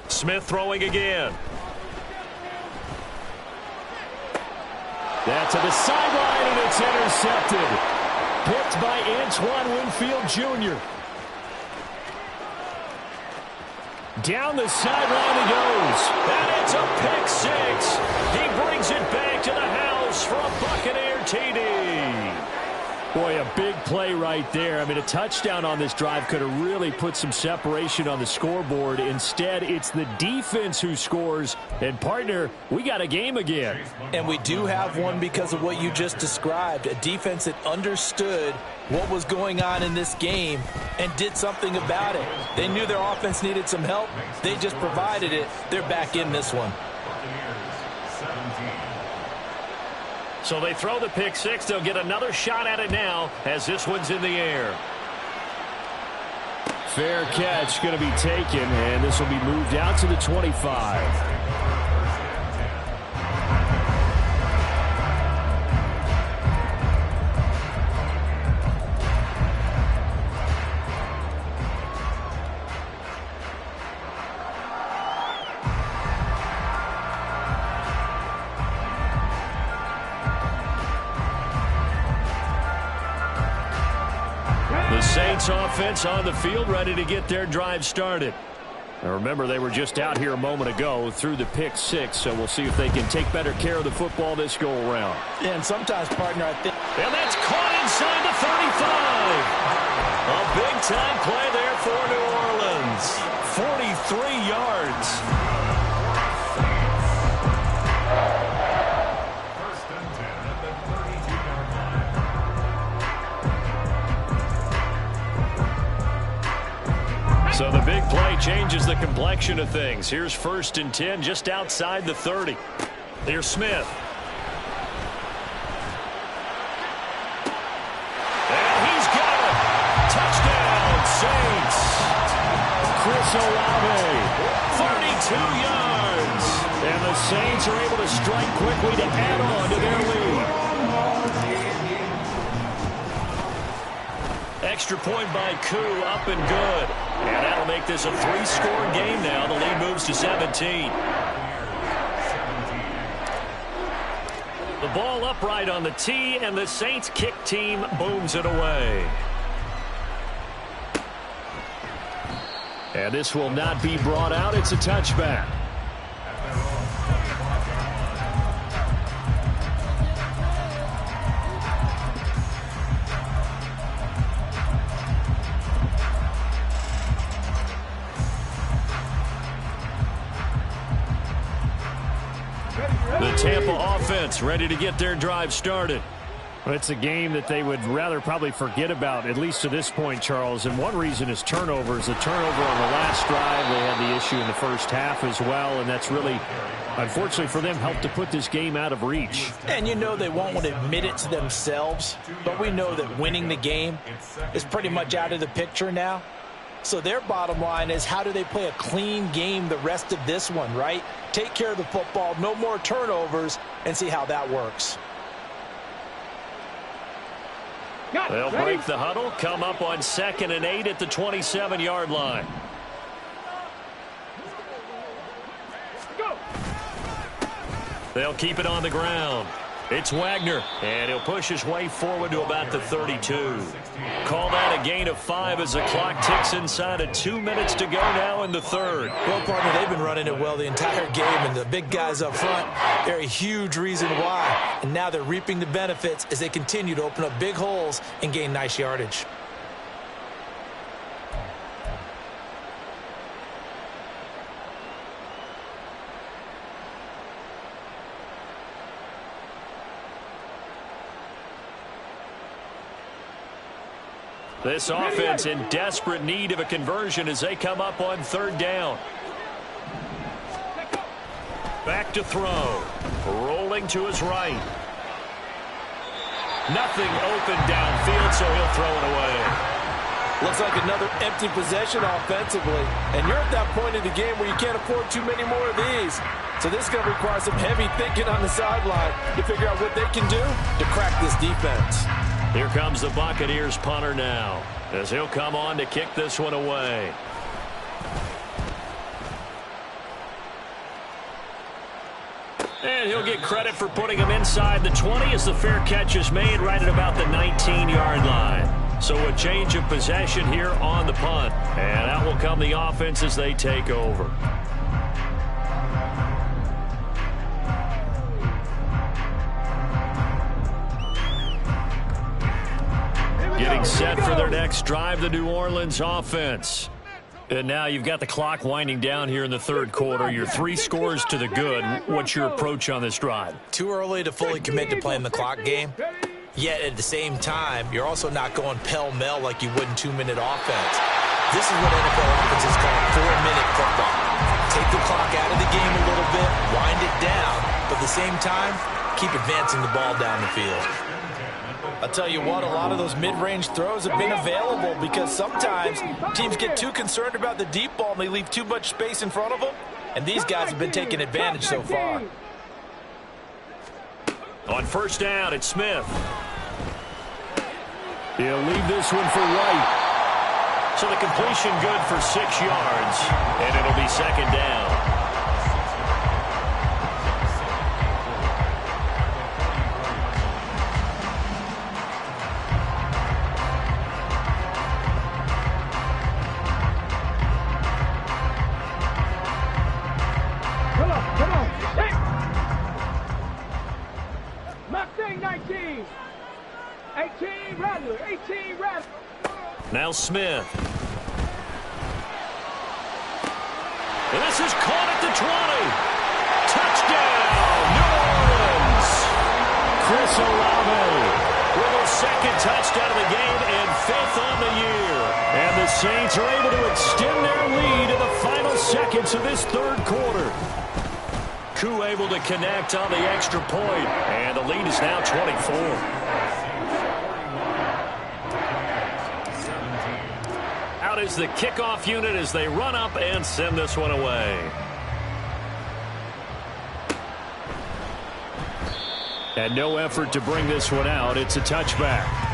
Smith throwing again. That's to the sideline, and it's intercepted. Picked by Antoine Winfield Jr. Down the sideline he goes. And it's a pick 6. He brings it back to the house for a Buccaneer TD. Boy, a big play right there. I mean, a touchdown on this drive could have really put some separation on the scoreboard. Instead, it's the defense who scores. And, partner, we got a game again. And we do have one because of what you just described, a defense that understood what was going on in this game and did something about it. They knew their offense needed some help. They just provided it. They're back in this one. So they throw the pick 6. They'll get another shot at it now as this one's in the air. Fair catch going to be taken, and this will be moved out to the 25. Saints offense on the field, ready to get their drive started. Now remember, they were just out here a moment ago through the pick 6, so we'll see if they can take better care of the football this go around. Yeah, and sometimes, partner, I think. And that's caught inside the 35. A big-time play there for New Orleans. 43 yards. So the big play changes the complexion of things. Here's 1st and 10 just outside the 30. Here's Smith. And he's got it. Touchdown, Saints. Chris Olave, 32 yards. And the Saints are able to strike quickly to add on to their lead. Extra point by Koo, up and good. And that'll make this a 3-score game now. The lead moves to 17. The ball upright on the tee, and the Saints kick team booms it away. And this will not be brought out. It's a touchback. The Tampa offense ready to get their drive started. Well, it's a game that they would rather probably forget about, at least to this point, Charles. And one reason is turnovers. A turnover on the last drive. They had the issue in the first half as well, and that's really, unfortunately for them, helped to put this game out of reach. And you know they won't want to admit it to themselves, but we know that winning the game is pretty much out of the picture now. So their bottom line is, how do they play a clean game the rest of this one, right? Take care of the football, no more turnovers, and see how that works. They'll break the huddle, come up on 2nd and 8 at the 27-yard line. They'll keep it on the ground. It's Wagner, and he'll push his way forward to about the 32. Call that a gain of 5 as the clock ticks inside of 2 minutes to go now in the third. Well, partner, they've been running it well the entire game, and the big guys up front, they're a huge reason why. And now they're reaping the benefits as they continue to open up big holes and gain nice yardage. This offense in desperate need of a conversion as they come up on third down. Back to throw. Rolling to his right. Nothing open downfield, so he'll throw it away. Looks like another empty possession offensively. And you're at that point in the game where you can't afford too many more of these. So this is going to require some heavy thinking on the sideline to figure out what they can do to crack this defense. Here comes the Buccaneers punter now, as he'll come on to kick this one away. And he'll get credit for putting him inside the 20 as the fair catch is made right at about the 19-yard line. So a change of possession here on the punt. And out will come the offense as they take over. Getting set for their next drive, the New Orleans offense. And now you've got the clock winding down here in the third quarter. Your 3 scores to the good. What's your approach on this drive? Too early to fully commit to playing the clock game. Yet at the same time, you're also not going pell-mell like you would in 2-minute offense. This is what NFL offenses call 4-minute football. Take the clock out of the game a little bit, wind it down, but at the same time, keep advancing the ball down the field. I'll tell you what, a lot of those mid-range throws have been available because sometimes teams get too concerned about the deep ball and they leave too much space in front of them, and these guys have been taking advantage so far. On first down, it's Smith. He'll leave this one for White. So the completion good for 6 yards, and it'll be second down. Now Smith. And this is caught at the 20. Touchdown, New Orleans. Chris Olave with his second touchdown of the game and 5th on the year. And the Saints are able to extend their lead in the final seconds of this third quarter. Koo able to connect on the extra point, and the lead is now 24. Out is the kickoff unit as they run up and send this one away. And no effort to bring this one out. It's a touchback.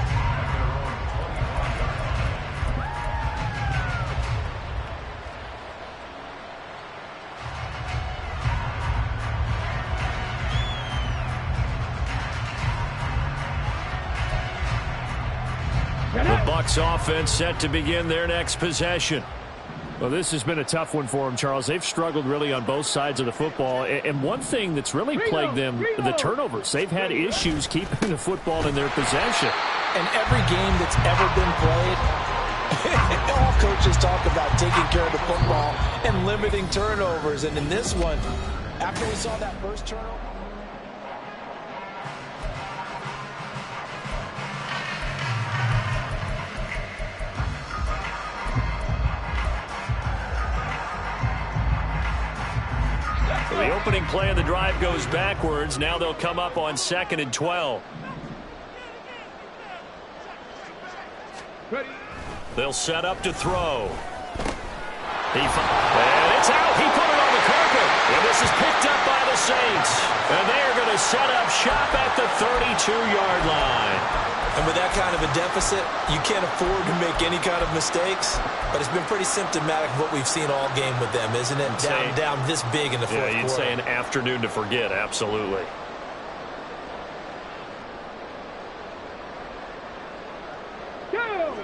The Bucs offense set to begin their next possession. Well, this has been a tough one for them, Charles. They've struggled really on both sides of the football. And one thing that's really plagued them, the turnovers. They've had issues keeping the football in their possession. And every game that's ever been played, all coaches talk about taking care of the football and limiting turnovers. And in this one, after we saw that first turnover, the opening play of the drive goes backwards. Now they'll come up on 2nd and 12. They'll set up to throw. And it's out. He put it on the carpet. And this is picked up by the Saints. And they're going to set up shop at the 32-yard line. And with that kind of a deficit, you can't afford to make any kind of mistakes. But it's been pretty symptomatic of what we've seen all game with them, isn't it? Down this big in the fourth quarter. Yeah, you'd say an afternoon to forget, absolutely.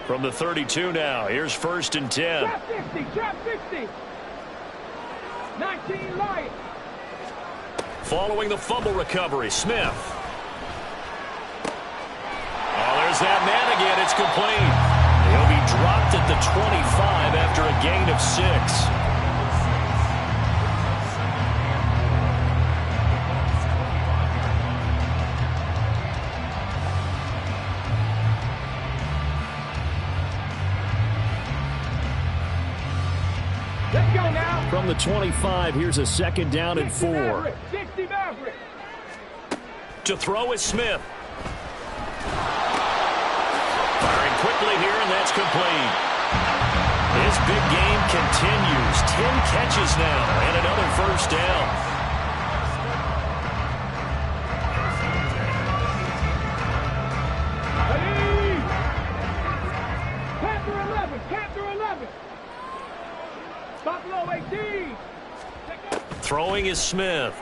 From the 32 now, here's 1st and 10. Trap 60, trap 60. 19 light. Following the fumble recovery, Smith. Oh, there's that man again. It's complete. He'll be dropped at the 25 after a gain of 6. Let's go now. From the 25, here's a 2nd down and 4. Maverick, 60 Maverick. To throw is Smith. Firing quickly here, and that's complete. His big game continues. 10 catches now, and another 1st down. Ready. Panther 11, Panther 11. Buffalo 18. Throwing is Smith.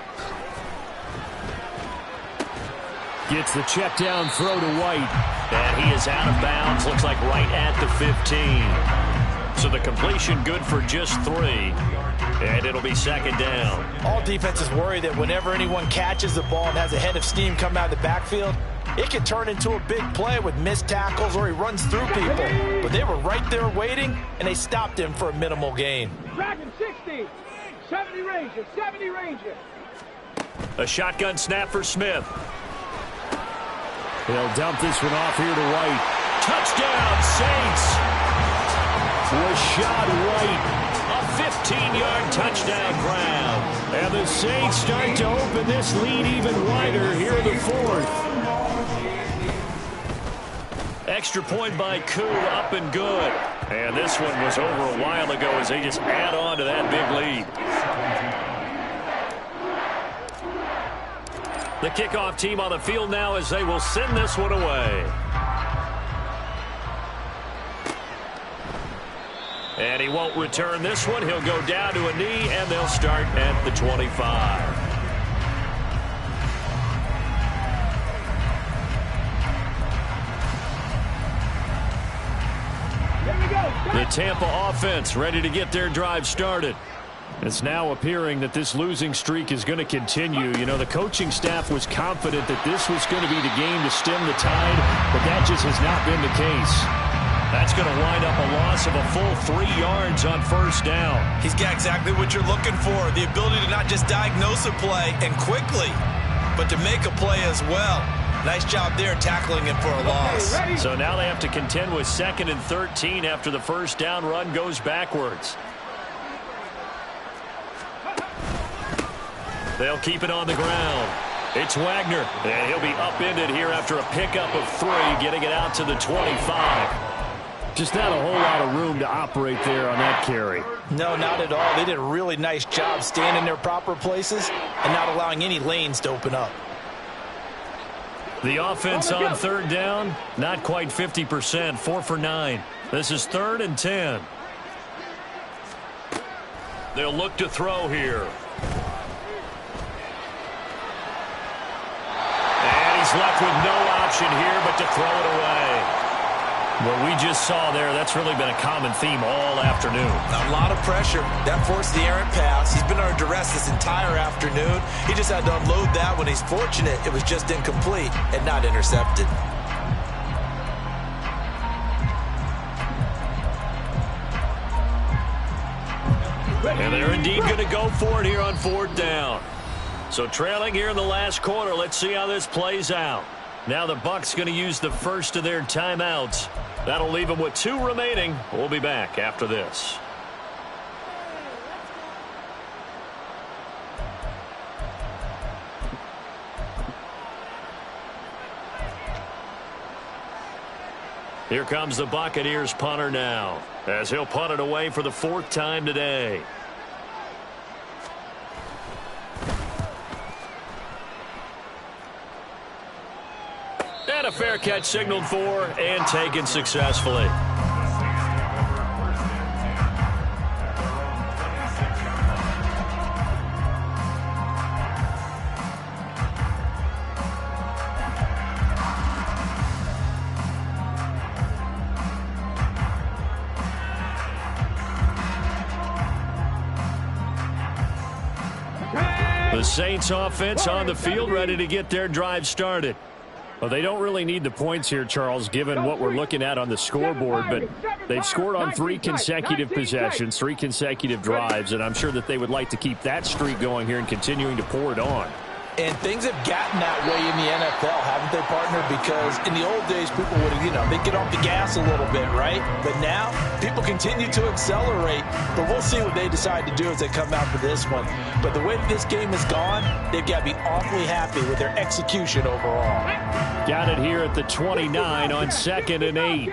Gets the check down throw to White. And he is out of bounds. Looks like right at the 15. So the completion good for just 3. And it'll be 2nd down. All defenses worry that whenever anyone catches the ball and has a head of steam come out of the backfield, it can turn into a big play with missed tackles or he runs through people. But they were right there waiting, and they stopped him for a minimal gain. Dragon 60. 70 Ranger, 70 Ranger. A shotgun snap for Smith. They'll dump this one off here to White. Touchdown, Saints. Rashad White. A 15-yard touchdown grab. And the Saints start to open this lead even wider here in the 4th. Extra point by Koo, up and good. And this one was over a while ago as they just add on to that big lead. The kickoff team on the field now as they will send this one away. And he won't return this one. He'll go down to a knee, and they'll start at the 25. The Tampa offense ready to get their drive started. It's now appearing that this losing streak is going to continue. You know, the coaching staff was confident that this was going to be the game to stem the tide, but that just has not been the case. That's going to wind up a loss of a full 3 yards on 1st down. He's got exactly what you're looking for, the ability to not just diagnose a play and quickly, but to make a play as well. Nice job there tackling him for a loss. So now they have to contend with 2nd and 13 after the 1st down run goes backwards. They'll keep it on the ground. It's Wagner, and he'll be upended here after a pickup of 3, getting it out to the 25. Just not a whole lot of room to operate there on that carry. No, not at all. They did a really nice job staying in their proper places and not allowing any lanes to open up. The offense on 3rd down, not quite 50%, 4 for 9. This is 3rd and 10. They'll look to throw here. And he's left with no option here but to throw it away. What we just saw there, that's really been a common theme all afternoon. A lot of pressure. That forced the errant pass. He's been under duress this entire afternoon. He just had to unload that when he's fortunate. It was just incomplete and not intercepted. And they're indeed going to go for it here on 4th down. So trailing here in the last quarter. Let's see how this plays out. Now the Bucs going to use the first of their timeouts. That'll leave them with 2 remaining. We'll be back after this. Here comes the Buccaneers punter now, as he'll punt it away for the 4th time today. And a a fair catch signaled for and taken successfully. The Saints offense on the field, ready to get their drive started. Well, they don't really need the points here, Charles, given what we're looking at on the scoreboard, but they've scored on 3 consecutive possessions, 3 consecutive drives, and I'm sure that they would like to keep that streak going here and continuing to pour it on. And things have gotten that way in the NFL, haven't they, partner? Because in the old days, people would, they'd get off the gas a little bit, right? But now, people continue to accelerate. But we'll see what they decide to do as they come out for this one. But the way that this game has gone, they've got to be awfully happy with their execution overall. Got it here at the 29 on 2nd and 8.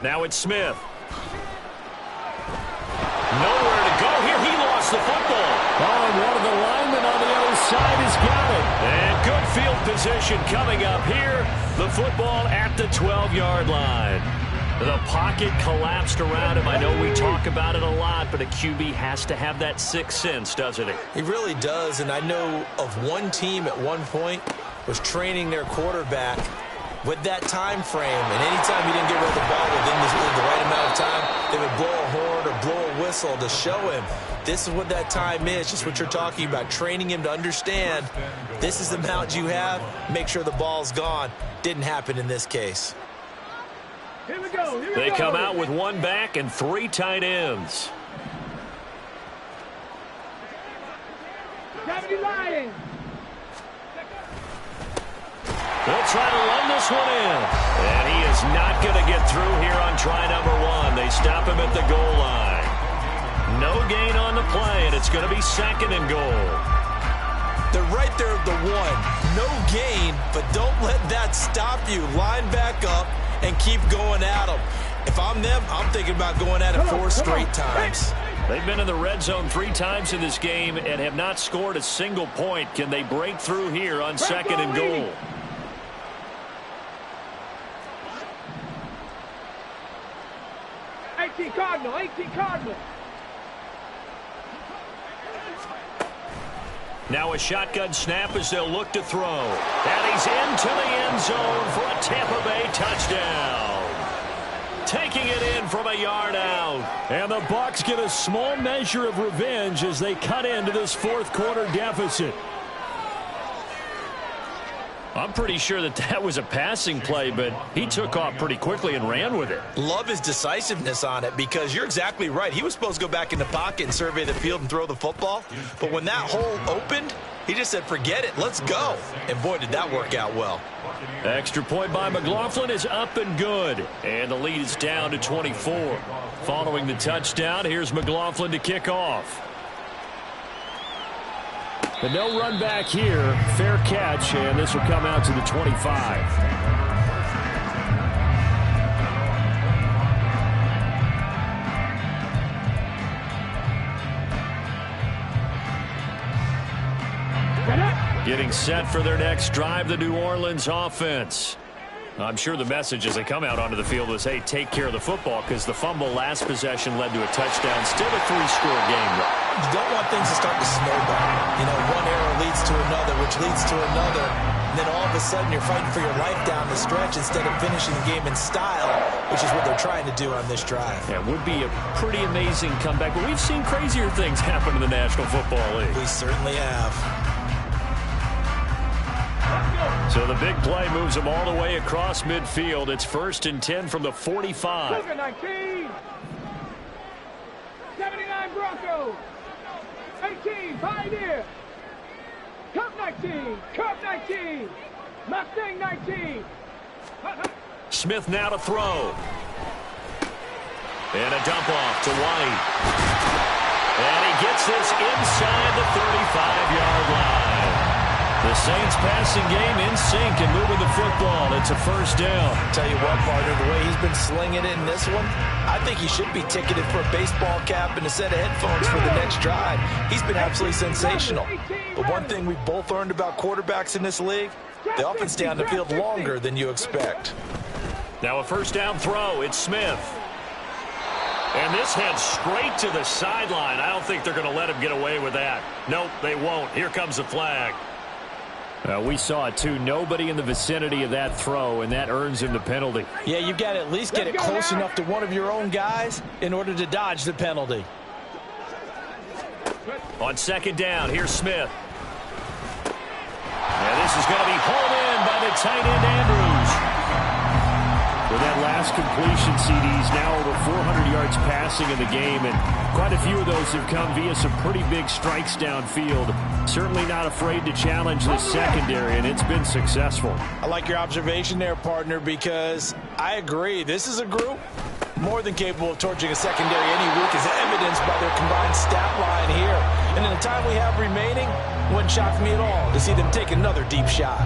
Now it's Smith. Nowhere to go here. He lost the football. Oh, and one of the linemen on the other side has got it. And good field position coming up here. The football at the 12-yard line. The pocket collapsed around him. I know we talk about it a lot, but a QB has to have that sixth sense, doesn't he? He really does, and I know of one team at one point was training their quarterback with that time frame, and anytime he didn't get rid of the ball within the right amount of time, they would blow a horn or blow a whistle to show him this is what that time is, just what you're talking about, training him to understand this is the amount you have, make sure the ball's gone. Didn't happen in this case. Here we go. They come out with 1 back and 3 tight ends. Gravity Lions. They'll try to run this one in. And he is not going to get through here on try number 1. They stop him at the goal line. No gain on the play, and it's going to be 2nd and goal. They're right there at the 1. No gain, but don't let that stop you. Line back up and keep going at them. If I'm them, I'm thinking about going at it 4 straight times. They've been in the red zone 3 times in this game and have not scored a single point. Can they break through here on 2nd and goal? 18 Cardinal, 18 Cardinal. Now a shotgun snap as they'll look to throw. And he's into the end zone for a Tampa Bay touchdown. Taking it in from a yard out. And the Bucs get a small measure of revenge as they cut into this 4th quarter deficit. I'm pretty sure that was a passing play, but he took off pretty quickly and ran with it. Love his decisiveness on it because you're exactly right. He was supposed to go back in the pocket and survey the field and throw the football. But when that hole opened, he just said, forget it, let's go. And boy, did that work out well. Extra point by McLaughlin is up and good. And the lead is down to 24. Following the touchdown, here's McLaughlin to kick off. But no run back here. Fair catch, and this will come out to the 25. Getting set for their next drive, the New Orleans offense. I'm sure the message as they come out onto the field was, hey, take care of the football, because the fumble last possession led to a touchdown. Still a 3-score game, though. You don't want things to start to snowball. You know, one error leads to another, which leads to another. And then all of a sudden you're fighting for your life down the stretch instead of finishing the game in style, which is what they're trying to do on this drive. Yeah, it would be a pretty amazing comeback. But we've seen crazier things happen in the National Football League. We certainly have. So the big play moves them all the way across midfield. It's 1st and 10 from the 45. Cougar 19. 79 Broncos. 18 Pioneer. Cup 19. Cup 19. Mustang 19. Smith now to throw. And a dump off to White. And he gets this inside the 35-yard line. The Saints passing game in sync and moving the football. It's a 1st down. Tell you what, partner, the way he's been slinging it in this one, I think he should be ticketed for a baseball cap and a set of headphones for the next drive. He's been absolutely sensational. But one thing we've both learned about quarterbacks in this league, They often stay on the field longer than you expect. Now a first down throw. It's Smith. And this heads straight to the sideline. I don't think they're going to let him get away with that. Nope, they won't. Here comes the flag. We saw it, too. Nobody in the vicinity of that throw, and that earns him the penalty. Yeah, you've got to at least get it close enough to one of your own guys in order to dodge the penalty. On second down, here's Smith. And this is going to be hauled in by the tight end, Andrews. With that last completion, CD's now over 400 yards passing in the game, and quite a few of those have come via some pretty big strikes downfield. Certainly not afraid to challenge the secondary, and it's been successful. I like your observation there, partner, because I agree. This is a group more than capable of torching a secondary any week, as evidenced by their combined stat line here. And in the time we have remaining, it wouldn't shock me at all to see them take another deep shot.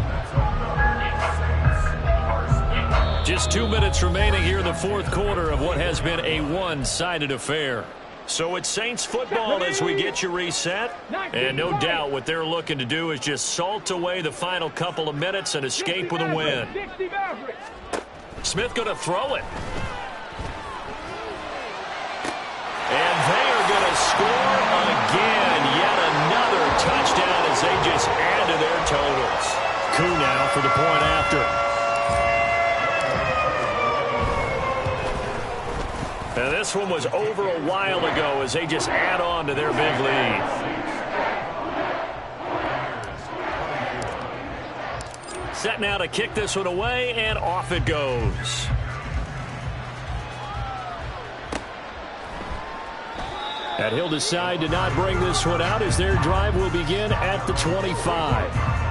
Just 2 minutes remaining here in the fourth quarter of what has been a one-sided affair. So it's Saints football as we get you reset. And no doubt what they're looking to do is just salt away the final couple of minutes and escape with a win. Smith going to throw it. And they are going to score again. Yet another touchdown as they just add to their totals. Coup now for the point after. Now this one was over a while ago as they just add on to their big lead. Set now to kick this one away, and off it goes. And he'll decide to not bring this one out as their drive will begin at the 25.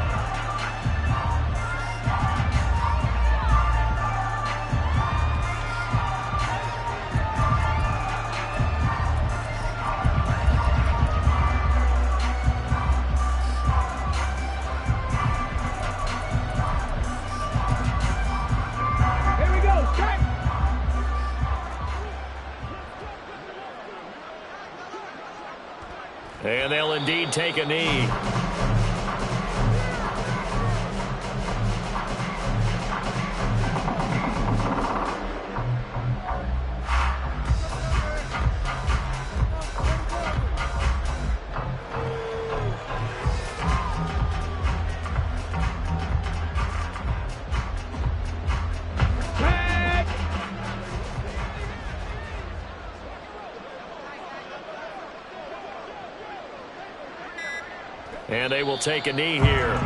And they'll indeed take a knee. And they will take a knee here.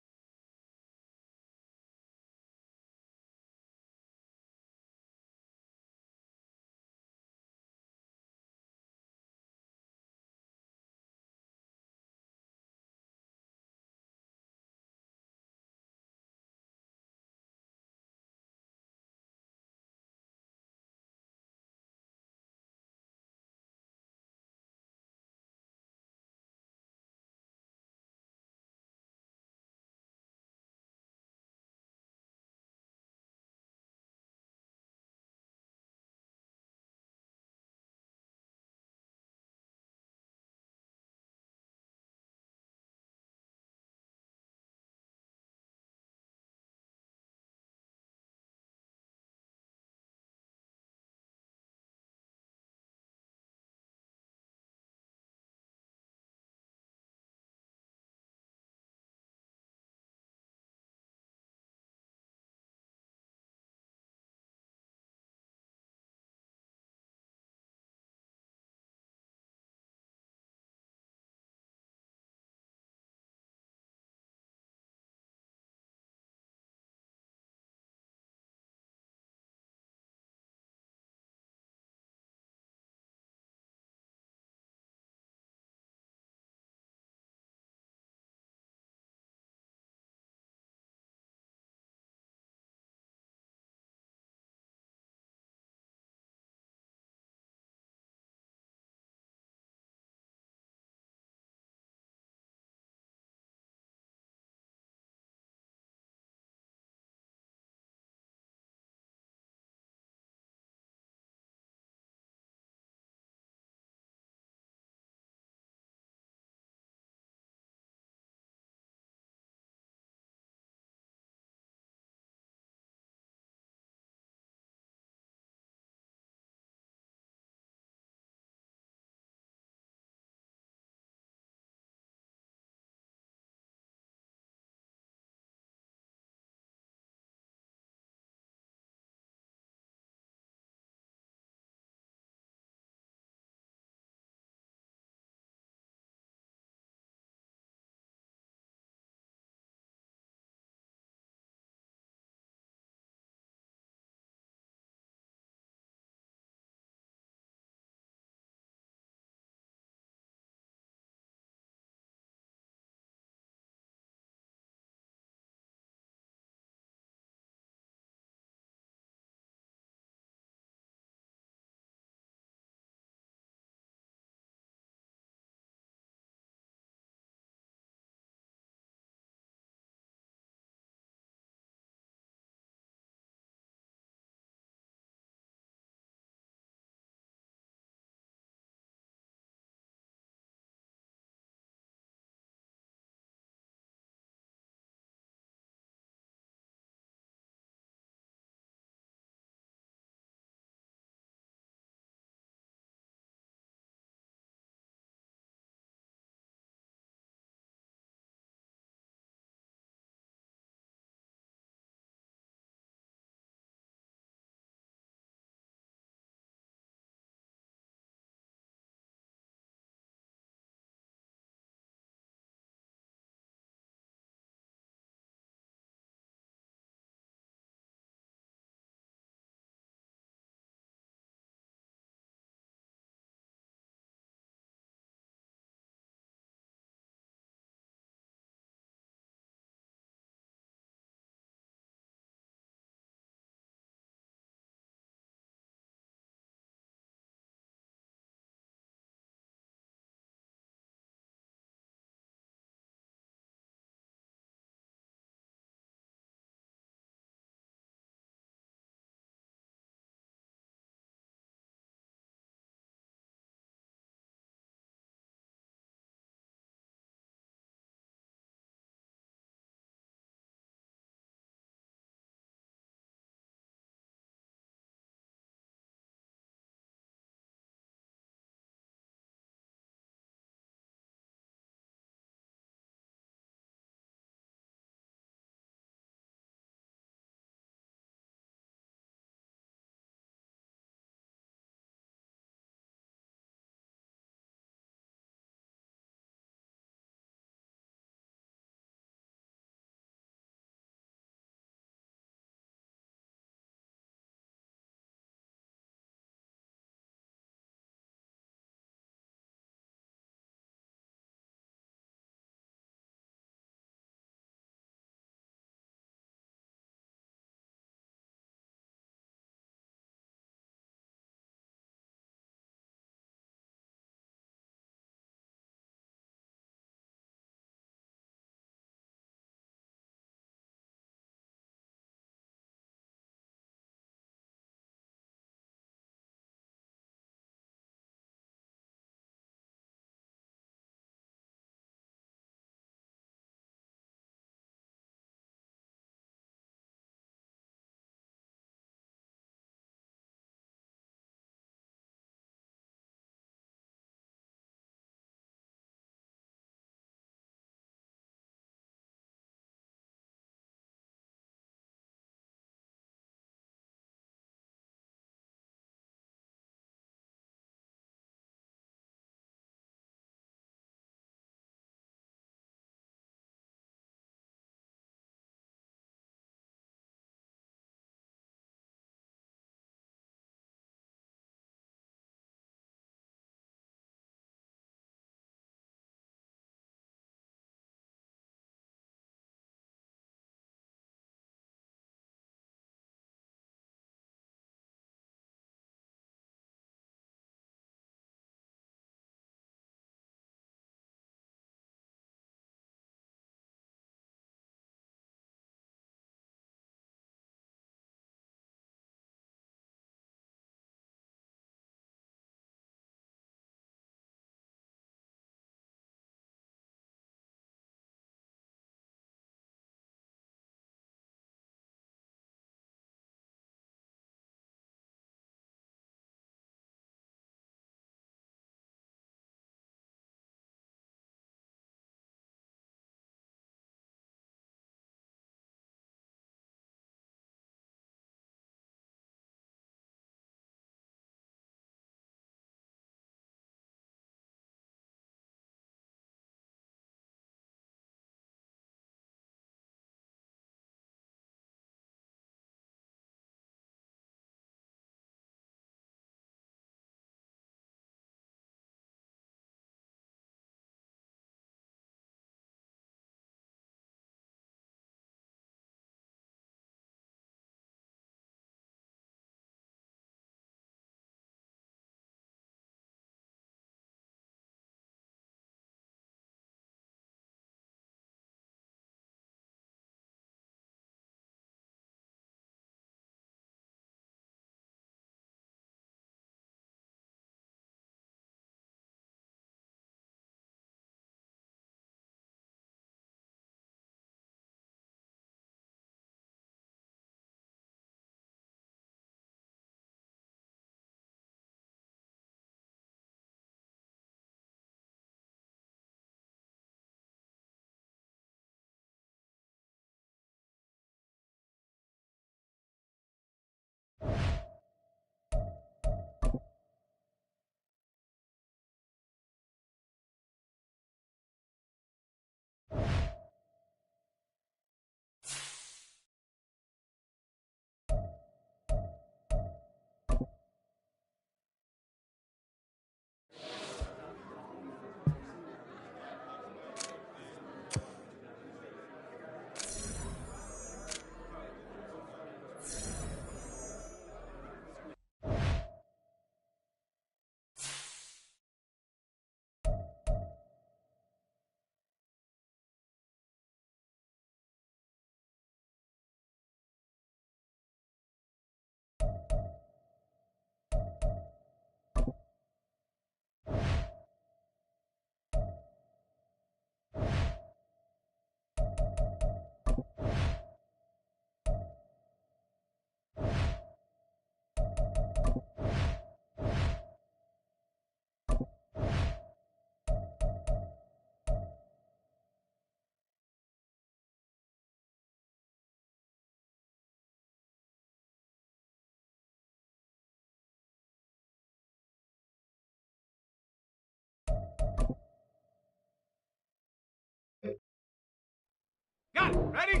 Ready?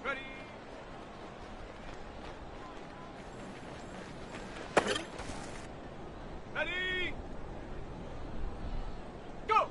Ready? Ready? Go!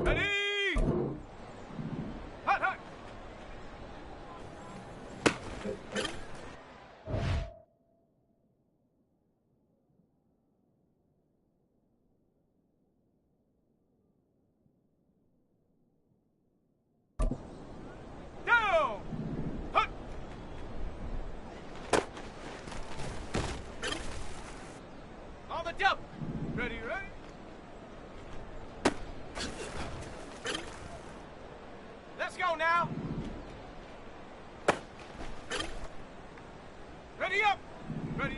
Ready! Hot, hot! Down! Hut! On the jump! Ready, ready? Let's go now! Ready up! Ready!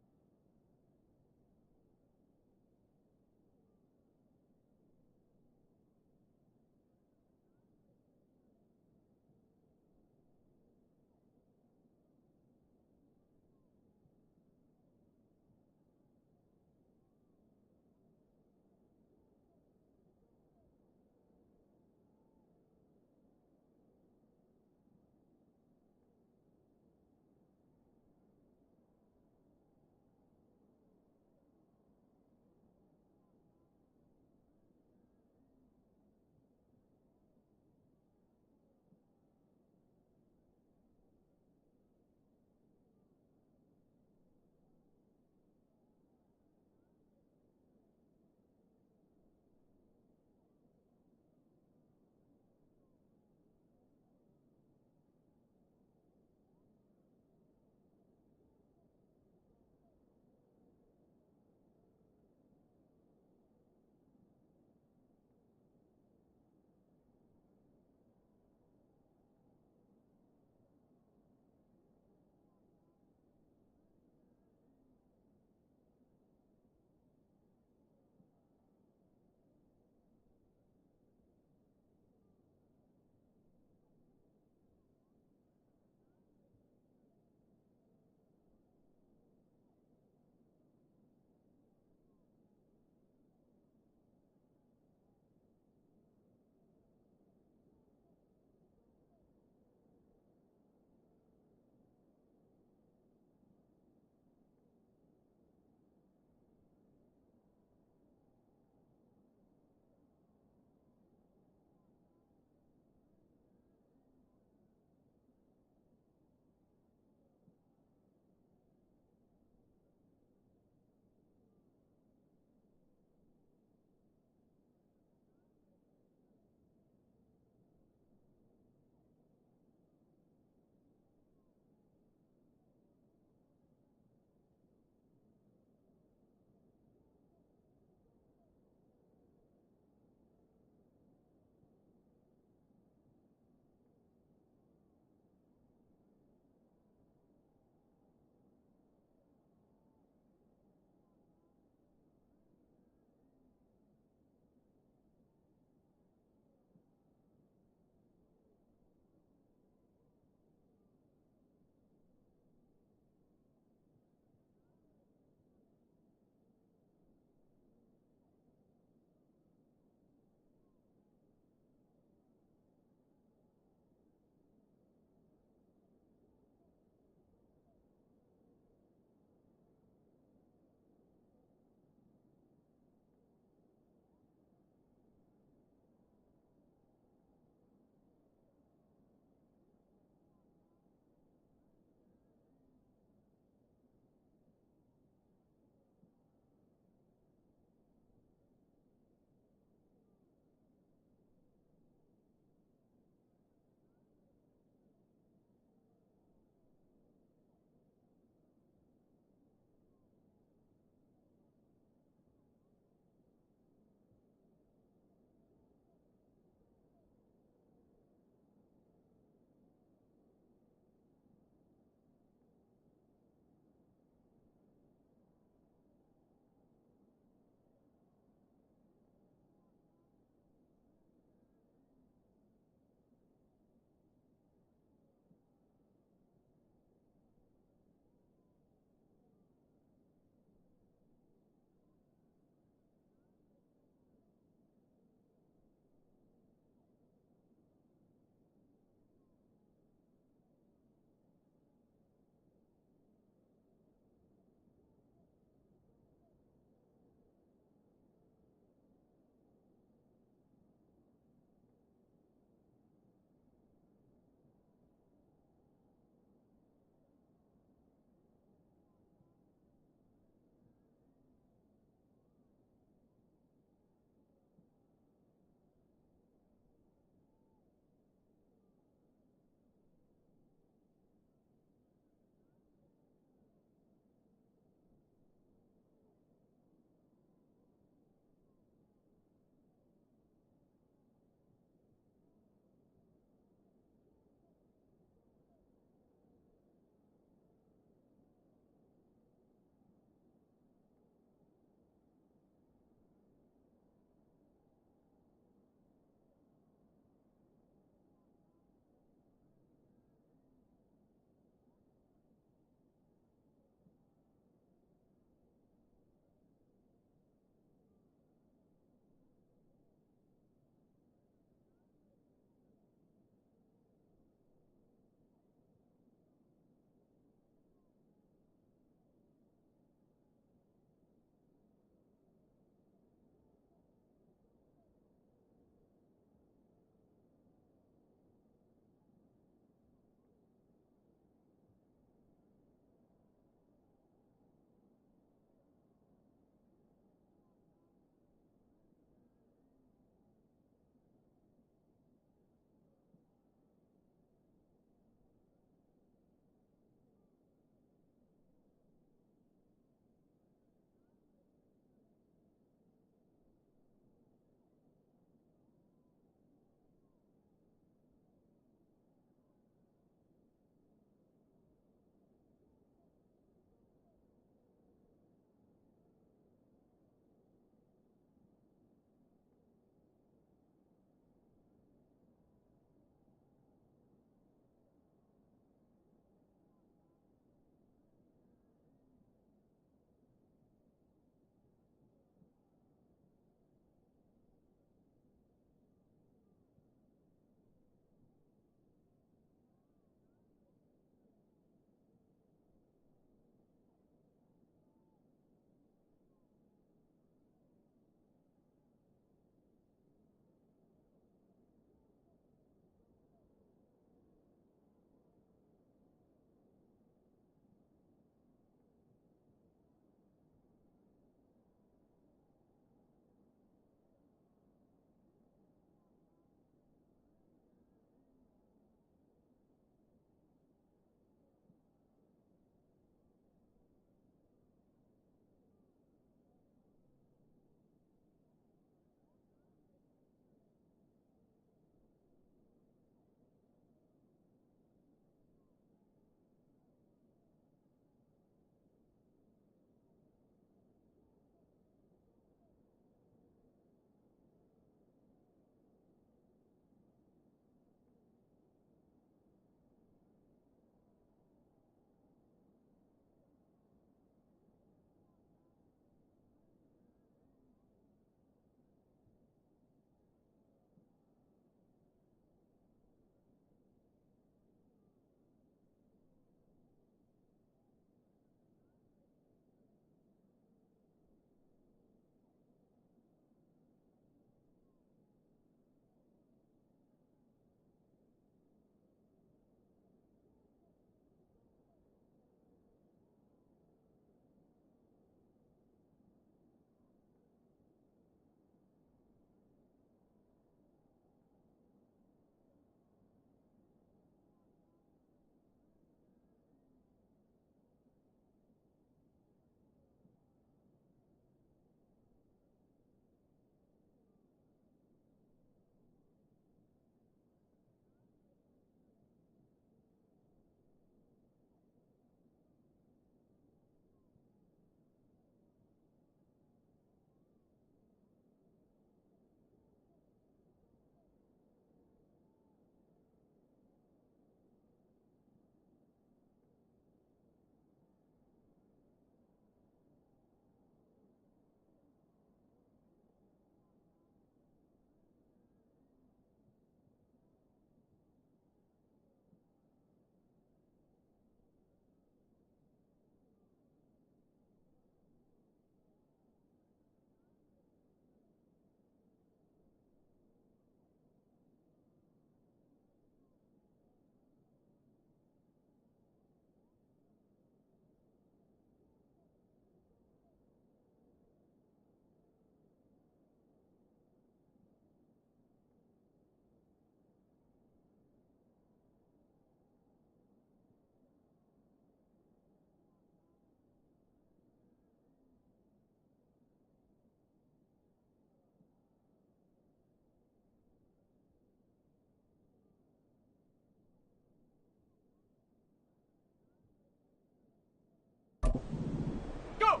Go!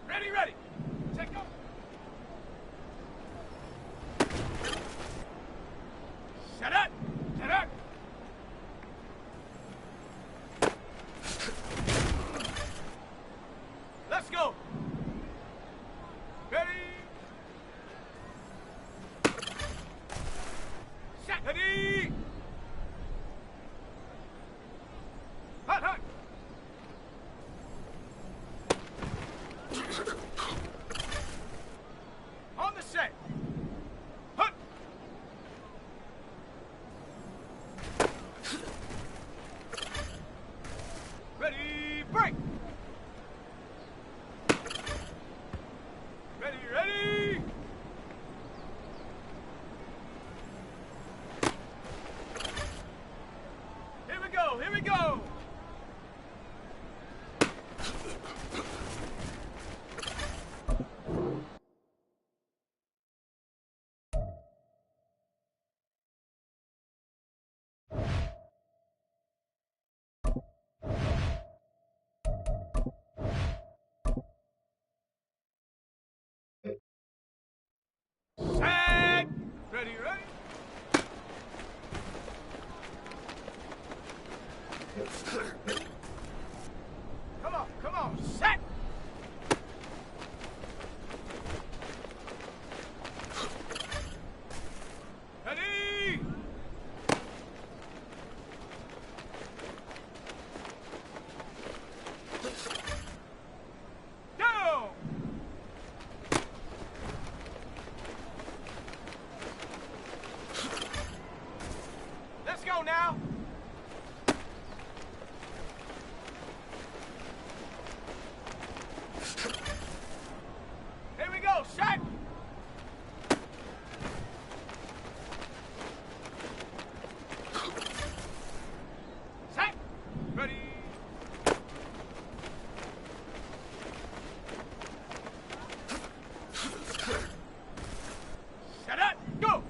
Ready, ready. Take go. Set up. Set up. Let's go. Ready. Set. Ready. Hut, hut. On the set. Hut. Ready, break. Ready, ready. Here we go, here we go. Set. Ready, ready. Come on, set. Ready. Go. Let's go now. Here we go, set. Set. Ready. Set up. Go.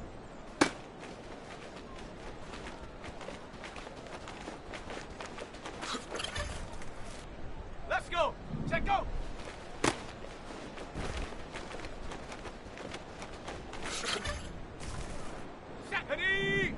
Let's go. Set, go. Set. Ready.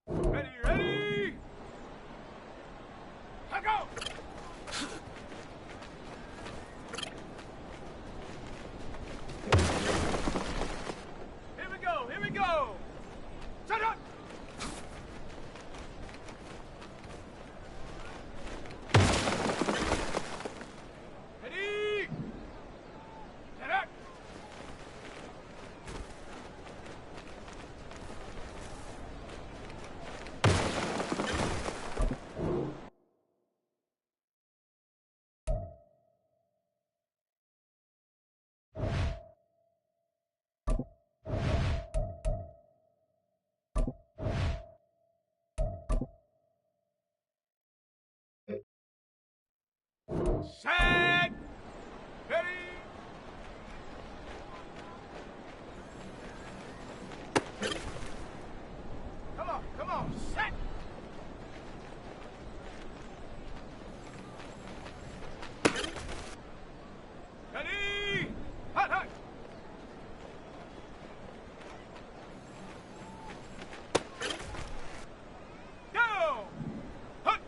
Ready, ready. Let go. Here we go, here we go. Set up. Ready. Set up. Set. Ready. Come on, set. Ready. Hut, hut. Go. Hut.